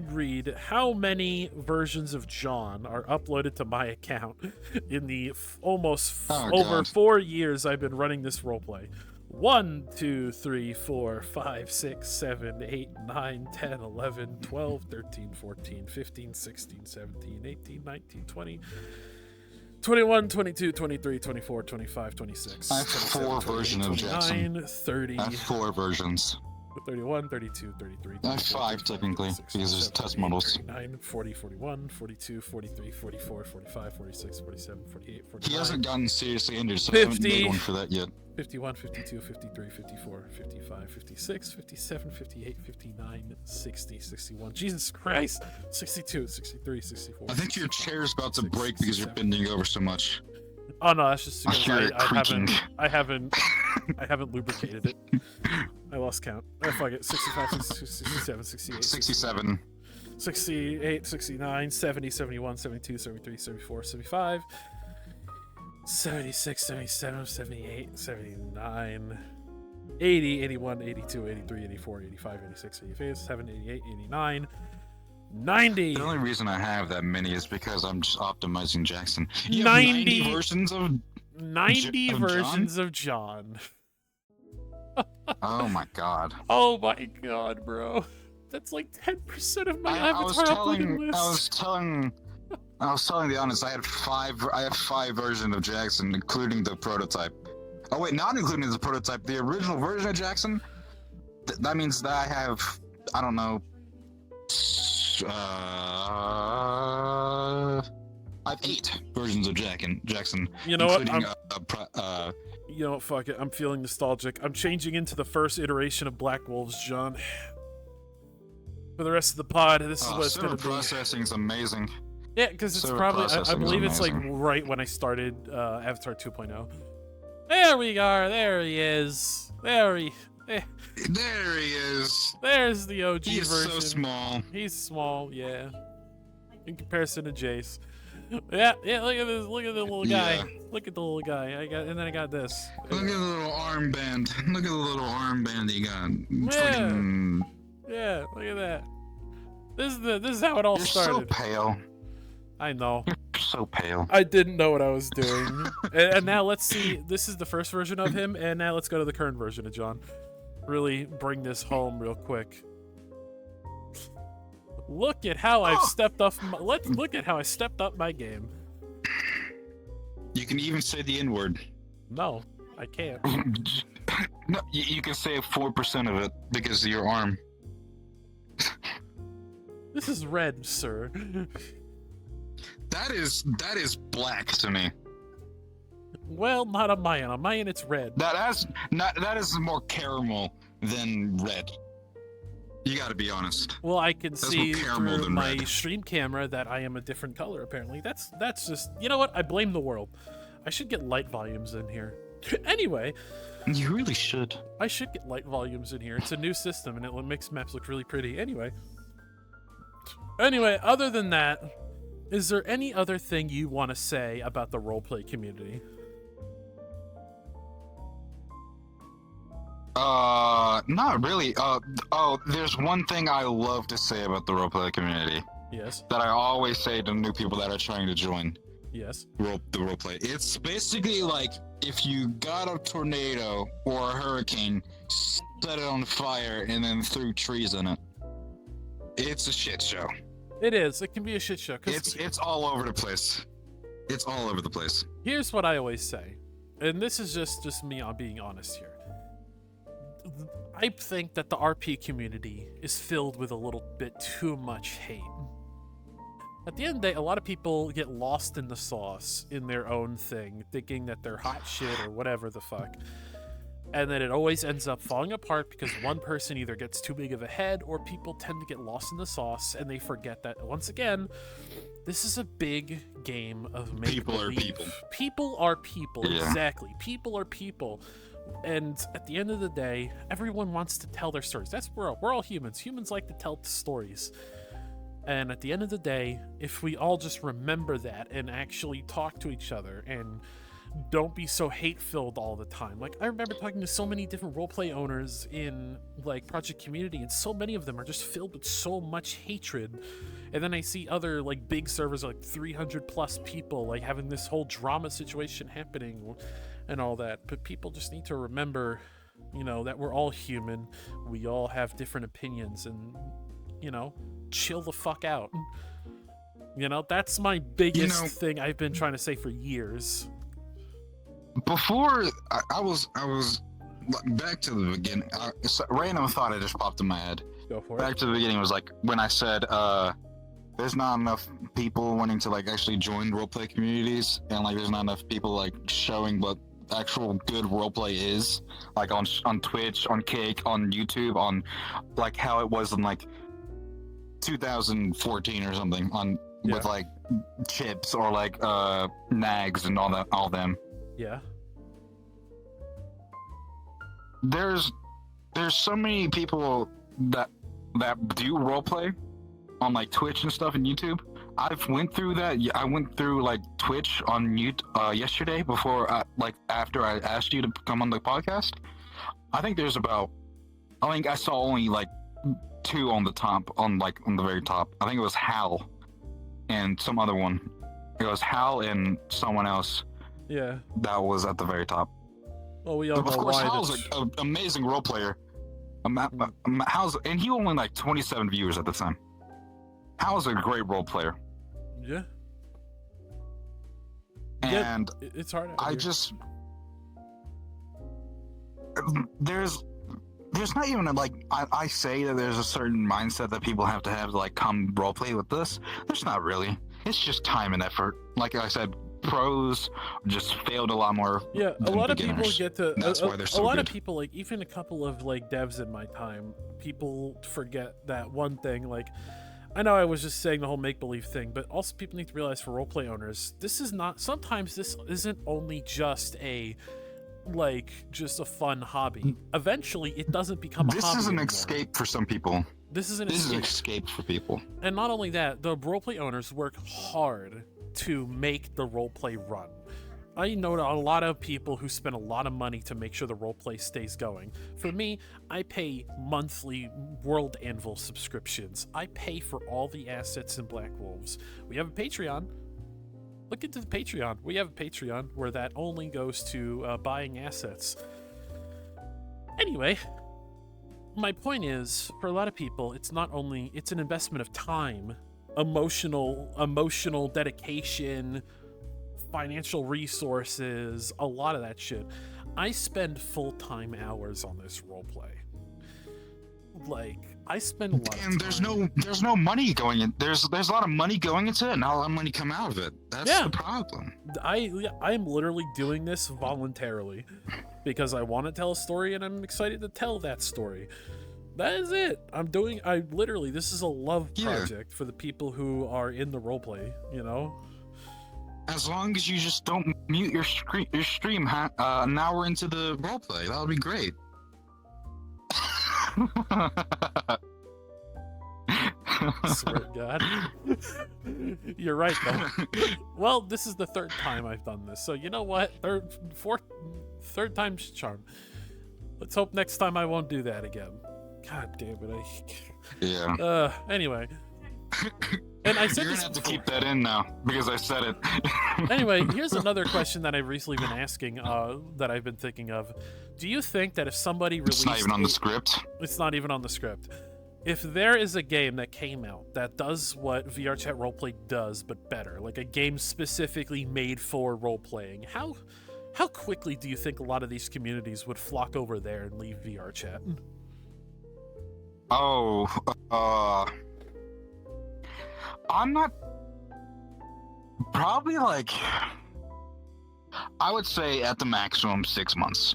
read how many versions of John are uploaded to my account in the over 4 years I've been running this roleplay. 1, 2, 3, 4, 5, 6, 7, 8, 9, 10, 11, 12, 13, 14, 15, 16, 17, 18, 19, 20, 21, 22, 23, 24, 25, 26. I have 4 versions of Jackson. 30. I have 4 versions. 31, 32, 33. I have 5 technically, because there's test models. 39, 40, 41, 42, 43, 44, 45, 46, 47, 48, 49. He hasn't gotten seriously injured, so I haven't made one for that yet. 51, 52, 53, 54, 55, 56, 57, 58, 59, 60, 61. Jesus Christ! 62, 63, 64. I think your chair's about to break because you're bending over so much. Oh no, that's just because I haven't I haven't lubricated it. lost count. Oh, fuck it. 65, 66, 67, 68. 67. 68, 69, 70, 71, 72, 73, 74, 75, 76, 77, 78, 79, 80, 81, 82, 83, 84, 85, 86, 87, 88, 89, 90. The only reason I have that many is because I'm just optimizing Jackson. You 90 have 90 versions of 90 versions of John. Oh my god. Oh my god, bro. That's like 10% of my avatar uploading list. I was telling the honest, I have five versions of Jackson, including the prototype. Oh wait, not including the prototype, the original version of Jackson. That means that I have, I don't know, I have 8 versions of Jackson. You know what? You know what? Fuck it. I'm feeling nostalgic. I'm changing into the first iteration of Black Wolves, John. For the rest of the pod, this is what it's gonna be. Processing is amazing. Yeah, because it's probably, I believe it's like right when I started Avatar 2.0. There we are. There he is. There he is. There's the OG version. He's so small. He's small, yeah. In comparison to Jace. Yeah, look at this. Look at the little guy. Yeah. Look at the little guy. And then I got this. Look at the little armband. Look at the little armband he got. Yeah. Yeah, look at that. This is how it all started. You're so pale. I know. You're so pale. I didn't know what I was doing. and now let's see. This is the first version of him, and now let's go to the current version of John. Really bring this home real quick. Look at how I've stepped up. Look at how I stepped up my game. You can even say the N-word. No, I can't. No, you can say 4% of it because of your arm. This is red, sir. That is black to me. Well, not on my end. On my end, it's red. That is more caramel than red. You gotta be honest. Well, I can see through my red. stream camera that I am a different color, apparently. That's just... You know what? I blame the world. I should get light volumes in here. Anyway... You really should. I should get light volumes in here. It's a new system, and it makes maps look really pretty. Anyway, other than that, is there any other thing you want to say about the roleplay community? Not really. There's one thing I love to say about the roleplay community. Yes. That I always say to new people that are trying to join. Yes. The roleplay. It's basically like if you got a tornado or a hurricane, set it on fire, and then threw trees in it. It's a shit show. It is. It can be a shit show. It's all over the place. It's all over the place. Here's what I always say, and this is just me on being honest here. I think that the RP community is filled with a little bit too much hate. At the end of the day, a lot of people get lost in the sauce in their own thing, thinking that they're hot shit or whatever the fuck. And then it always ends up falling apart because one person either gets too big of a head or people tend to get lost in the sauce and they forget that, once again, this is a big game of make-believe. People are people. People are people, yeah. Exactly. People are people. And at the end of the day, everyone wants to tell their stories. We're all humans. Humans like to tell stories. And at the end of the day, if we all just remember that and actually talk to each other and don't be so hate-filled all the time. Like, I remember talking to so many different roleplay owners in, like, Project Community, and so many of them are just filled with so much hatred. And then I see other, like, big servers, like 300-plus people, like, having this whole drama situation happening and all that. But people just need to remember, you know, that we're all human. We all have different opinions, and, you know, chill the fuck out. You know, that's my biggest thing I've been trying to say for years. Before I was back to the beginning. Random thought I just popped in my head. Go for it. Back to the beginning was like when I said there's not enough people wanting to like actually join roleplay communities, and like there's not enough people like showing what actual good roleplay is, like on Twitch, on Cake, on YouTube, on like how it was in like 2014 or something with like Chips or like Nags and all them. Yeah. There's there's so many people that do roleplay on like Twitch and stuff and YouTube. I've went through that. I went through like Twitch on yesterday before after I asked you to come on the podcast. I think I saw only like 2 on the top, on the very top. I think it was Hal and some other one. It was Hal and someone else. Yeah. That was at the very top. Well, we all know of course, why. Hal's an amazing role player. And he only like 27 viewers at the time. Hal's a great role player. Yeah. And it's hard. There's not even I say that there's a certain mindset that people have to like come roleplay with this. There's not really. It's just time and effort. Like I said, pros just failed a lot more. Yeah, a lot of people get to. That's why they're so a lot good. of people, like even a couple of like devs in my time, people forget that one thing. Like, I know I was just saying the whole make-believe thing, but also people need to realize for roleplay owners, this is not. Sometimes this isn't only just a fun hobby. Eventually, it doesn't become a hobby. This is an anymore. escape for some people. This is an escape for people. And not only that, the roleplay owners work hard to make the roleplay run. I know a lot of people who spend a lot of money to make sure the roleplay stays going. For me, I pay monthly World Anvil subscriptions. I pay for all the assets in Black Wolves. We have a Patreon. Look into the Patreon. We have a Patreon where that only goes to buying assets. Anyway, my point is, for a lot of people, it's an investment of time, emotional dedication, financial resources, a lot of that shit. I spend full-time hours on this roleplay. Like, I spend a lot of time. And there's no money going in. There's a lot of money going into it, and not a lot of money come out of it. That's the problem. I'm literally doing this voluntarily because I want to tell a story, and I'm excited to tell that story. That is it. This is a love project for the people who are in the roleplay, you know? As long as you just don't mute your stream an hour into the roleplay, that would be great. Swear to God. You're right, though. Well, this is the 3rd time I've done this, so you know what? Third time's charm. Let's hope next time I won't do that again. God damn it! Yeah. Anyway. And I said You're this gonna have to before. keep that in now because I said it. Anyway, here's another question that I've recently been asking, that I've been thinking of. Do you think that if somebody released... It's not even on the script. It's not even on the script. If there is a game that came out that does what VRChat Roleplay does, but better, like a game specifically made for role-playing, how quickly do you think a lot of these communities would flock over there and leave VRChat? I'm not... Probably I would say at the maximum 6 months.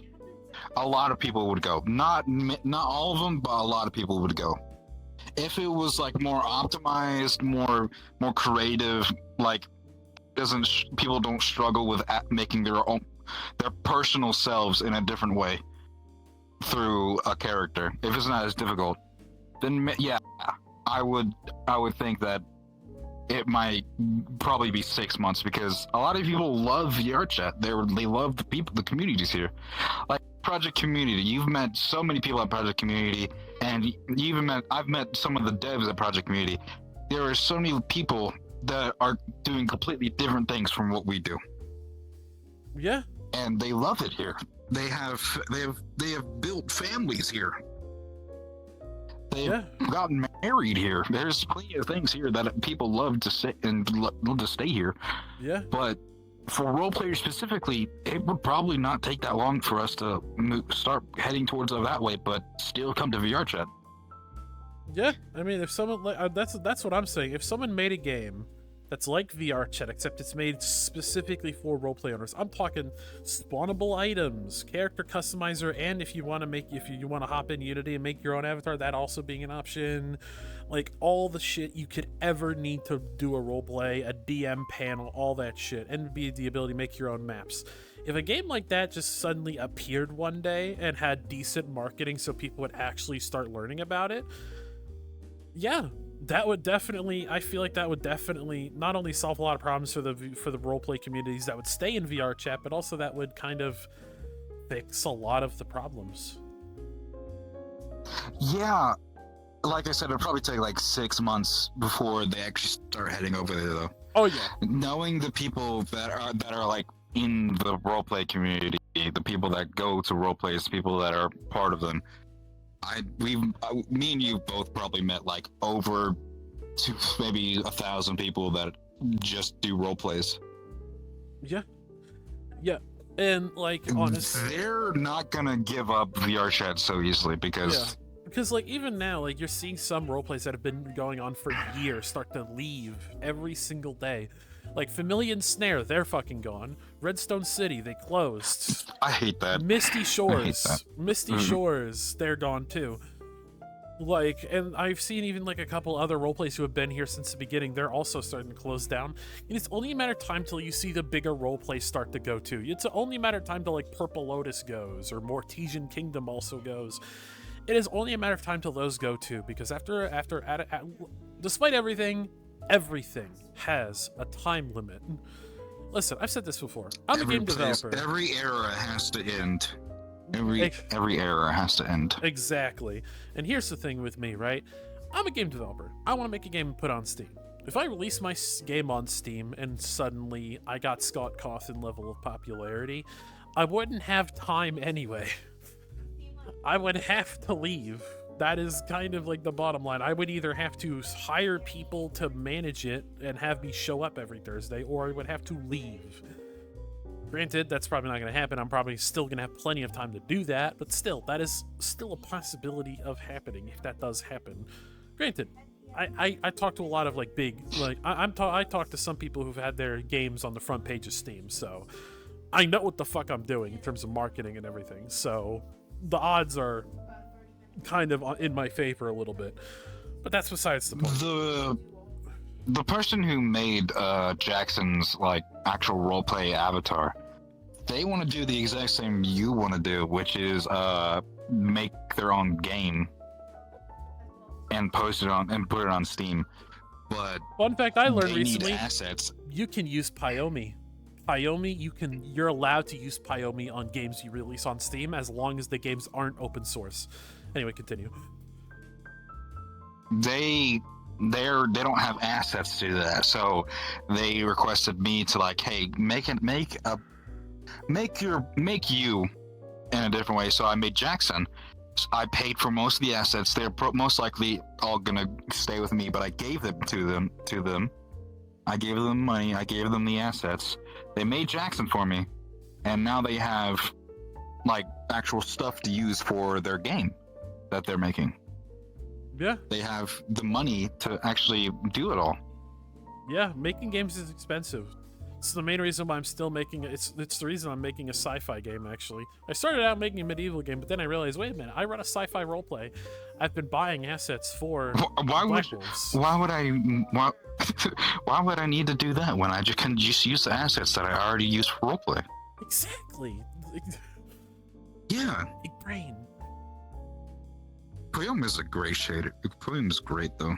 A lot of people would go. Not all of them, but a lot of people would go. If it was more optimized, more creative, people don't struggle with making their personal selves in a different way through a character. If it's not as difficult, then yeah, I would think that it might probably be 6 months, because a lot of people love VRChat. They love the communities here. Like Project Community, you've met so many people at Project Community, and I've met some of the devs at Project Community. There are so many people that are doing completely different things from what we do. Yeah. And they love it here. They have built families here. They've gotten married here. There's plenty of things here that people love to sit and love to stay here. Yeah. But for role players specifically, it would probably not take that long for us to start heading towards that way, but still come to VRChat. Yeah, I mean, if someone that's what I'm saying. If someone made a game that's like VRChat, except it's made specifically for roleplay owners, I'm talking spawnable items, character customizer, and if you want to hop in Unity and make your own avatar, that also being an option. Like all the shit you could ever need to do a roleplay, a DM panel, all that shit, and be the ability to make your own maps. If a game like that just suddenly appeared one day and had decent marketing so people would actually start learning about it, yeah, that would definitely, I feel like that would definitely not only solve a lot of problems for the roleplay communities that would stay in VR chat, but also that would kind of fix a lot of the problems. Yeah, like I said, it'll probably take like 6 months before they actually start heading over there, though. Oh yeah, Knowing the people that are like in the roleplay community, the people that go to roleplays, people that are part of them. Me and you both probably met like over maybe 1,000 people that just do roleplays. Yeah, and like honestly, they're not gonna give up VR chat so easily because like even now, like you're seeing some roleplays that have been going on for years start to leave every single day. Like Familiar Snare, they're fucking gone. Redstone City, they closed. I hate that. Misty Shores, Shores, they're gone too. Like, and I've seen even like a couple other roleplays who have been here since the beginning. They're also starting to close down. And it's only a matter of time till you see the bigger roleplays start to go too. It's only a matter of time till like Purple Lotus goes or Mortesian Kingdom also goes. It is only a matter of time till those go too, because despite everything has a time limit. Listen, I've said this before. I'm a game developer. Every era has to end. Every era has to end. Exactly. And here's the thing with me, right? I'm a game developer. I want to make a game and put on Steam. If I release my game on Steam and suddenly I got Scott Cawthon level of popularity, I wouldn't have time anyway. I would have to leave. That is kind of like the bottom line. I would either have to hire people to manage it and have me show up every Thursday, or I would have to leave. Granted, that's probably not going to happen. I'm probably still going to have plenty of time to do that, but still, that is still a possibility of happening if that does happen. Granted, I talk to a lot of like big, like I talk to some people who've had their games on the front page of Steam, so I know what the fuck I'm doing in terms of marketing and everything. So the odds are kind of in my favor a little bit, but that's besides the point. The person who made Jackson's like actual roleplay avatar, they want to do the exact same you want to do, which is make their own game and post it on and put it on Steam. But fun fact I learned recently: assets. You can use Pyomi. You're allowed to use Pyomi on games you release on Steam as long as the games aren't open source. Anyway, continue. They don't have assets to do that, so they requested me to like, hey, make you in a different way. So I made Jackson. I paid for most of the assets. They're most likely all gonna stay with me, but I gave them to them. I gave them money. I gave them the assets. They made Jackson for me, and now they have like actual stuff to use for their game that they're making. Yeah. They have the money to actually do it all. Yeah, making games is expensive. It's the main reason why I'm still making it. It's the reason I'm making a sci-fi game, actually. I started out making a medieval game, but then I realized, wait a minute, I run a sci-fi roleplay. I've been buying assets for Why would I need to do that when I can just use the assets that I already use for roleplay? Exactly. Yeah. Big brain. Pyomi is a great shader. Pyomi is great, though.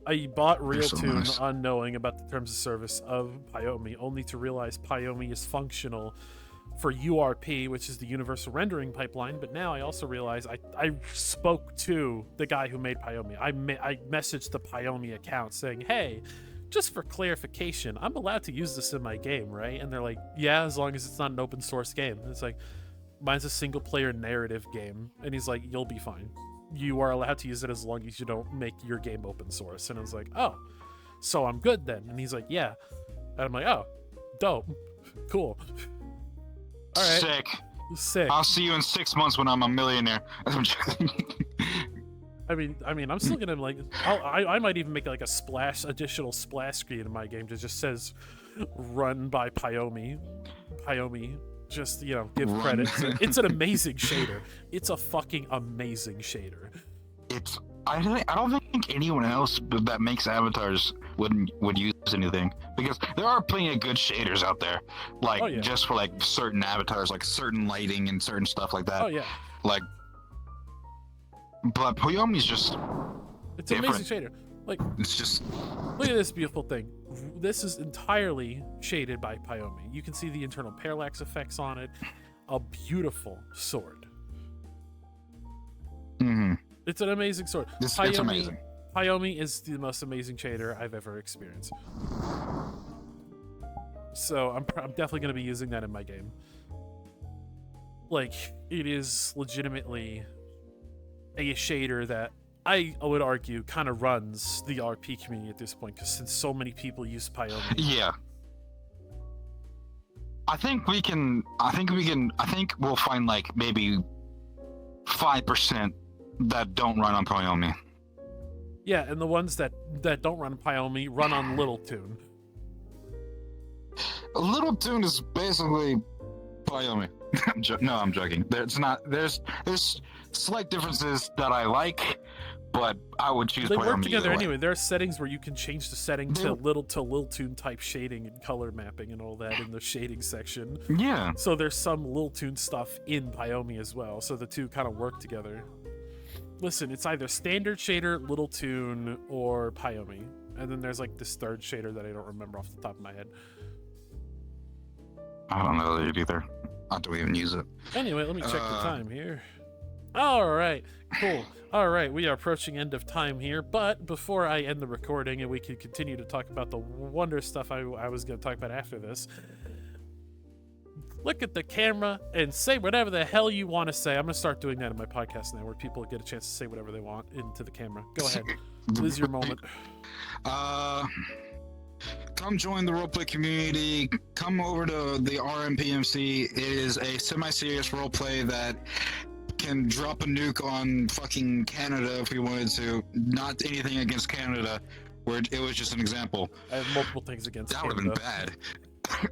I bought RealTune unknowing about the terms of service of Pyomi, only to realize Pyomi is functional for URP, which is the Universal Rendering Pipeline, but now I also realize I spoke to the guy who made Pyomi. I messaged the Pyomi account saying, hey, just for clarification, I'm allowed to use this in my game, right? And they're like, yeah, as long as it's not an open source game. And it's like, mine's a single player narrative game. And he's like, you'll be fine. You are allowed to use it as long as you don't make your game open source. And I was like, oh, so I'm good then. And he's like, yeah. And I'm like, oh, dope. Cool. All right. Sick. I'll see you in 6 months when I'm a millionaire. I mean, I'm still gonna like. I might even make like a additional splash screen in my game that just says, "Run by Pyomi." Pyomi, just give credit. It's an amazing shader. It's a fucking amazing shader. I don't think anyone else that makes avatars would use anything, because there are plenty of good shaders out there, like Oh, yeah. just for like certain avatars, like certain lighting and certain stuff like that. Oh yeah, Like, but Poyomi's just it's an different. amazing shader. Like, It's just look at this beautiful thing. This is entirely shaded by Pyomi. You can see the internal parallax effects on it. A beautiful sword. It's an amazing sword. it's Pyomi, amazing. Pyomi is the most amazing shader I've ever experienced. So I'm definitely going to be using that in my game. Like, it is legitimately a shader that I would argue kind of runs the RP community at this point, because since so many people use Pyomi. Yeah. I think we'll find like maybe 5% that don't run on Pyomi. Yeah, and the ones that don't run Pyomi run on Little Tune. Little Tune is basically Pyomi. No, I'm joking. There's slight differences that I like, but I would choose They Pyomi work together either way. anyway. There are settings where you can change the setting to Little Tune type shading and color mapping and all that in the shading section. Yeah. So there's some Little Tune stuff in Pyomi as well. So the two kind of work together. Listen, it's either standard shader, Little Tune, or Pyomi. And then there's like this third shader that I don't remember off the top of my head. I don't know that either. I don't even use it. Anyway, let me check the time here. All right, cool. All right, we are approaching end of time here, but before I end the recording and we can continue to talk about the wonder stuff I was going to talk about after this, look at the camera and say whatever the hell you want to say. I'm going to start doing that in my podcast now, where people get a chance to say whatever they want into the camera. Go ahead. This is your moment. Come join the roleplay community. Come over to the RMPMC. It is a semi-serious roleplay that can drop a nuke on fucking Canada if we wanted to. Not anything against Canada, where it was just an example. I have multiple things against That Canada. would have been bad.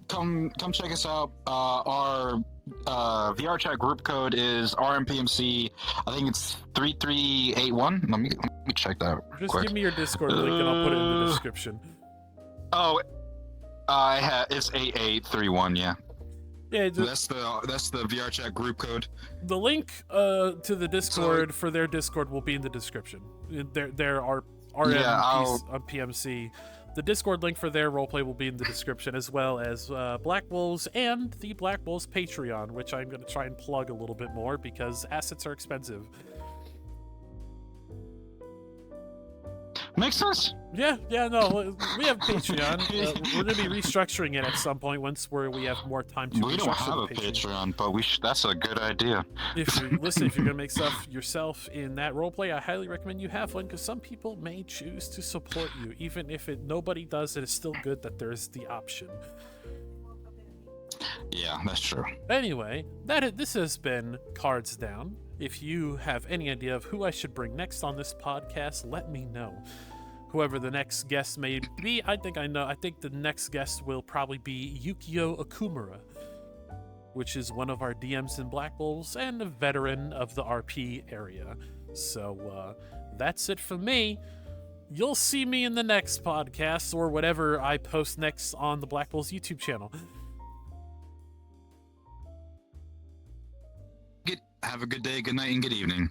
Come check us out. Our VR chat group code is RMPMC. I think it's 3381. Let me check that. Just quick. give me your Discord link and I'll put it in the description. Oh, it's 8831. Yeah. Yeah, just, That's the VR chat group code. the link to the Discord for their Discord will be in the description. There are RMPs on PMC. The Discord link for their roleplay will be in the description, as well as Black Wolves and the Black Wolves Patreon, which I'm going to try and plug a little bit more because assets are expensive. Makes sense. Yeah, no, we have Patreon. We're going to be restructuring it at some point once we have more time to We don't restructure have a the Patreon. Patreon, but that's a good idea. If you're going to make stuff yourself in that roleplay, I highly recommend you have one, because some people may choose to support you. Even if nobody does, it is still good that there's the option. Yeah, that's true. Anyway, this has been Cards Down. If you have any idea of who I should bring next on this podcast, let me know. Whoever the next guest may be, I think I know. I think the next guest will probably be Yukio Okumura, which is one of our DMs in Black Wolves and a veteran of the RP area. So that's it for me. You'll see me in the next podcast or whatever I post next on the Black Wolves YouTube channel. Have a good day, good night, and good evening.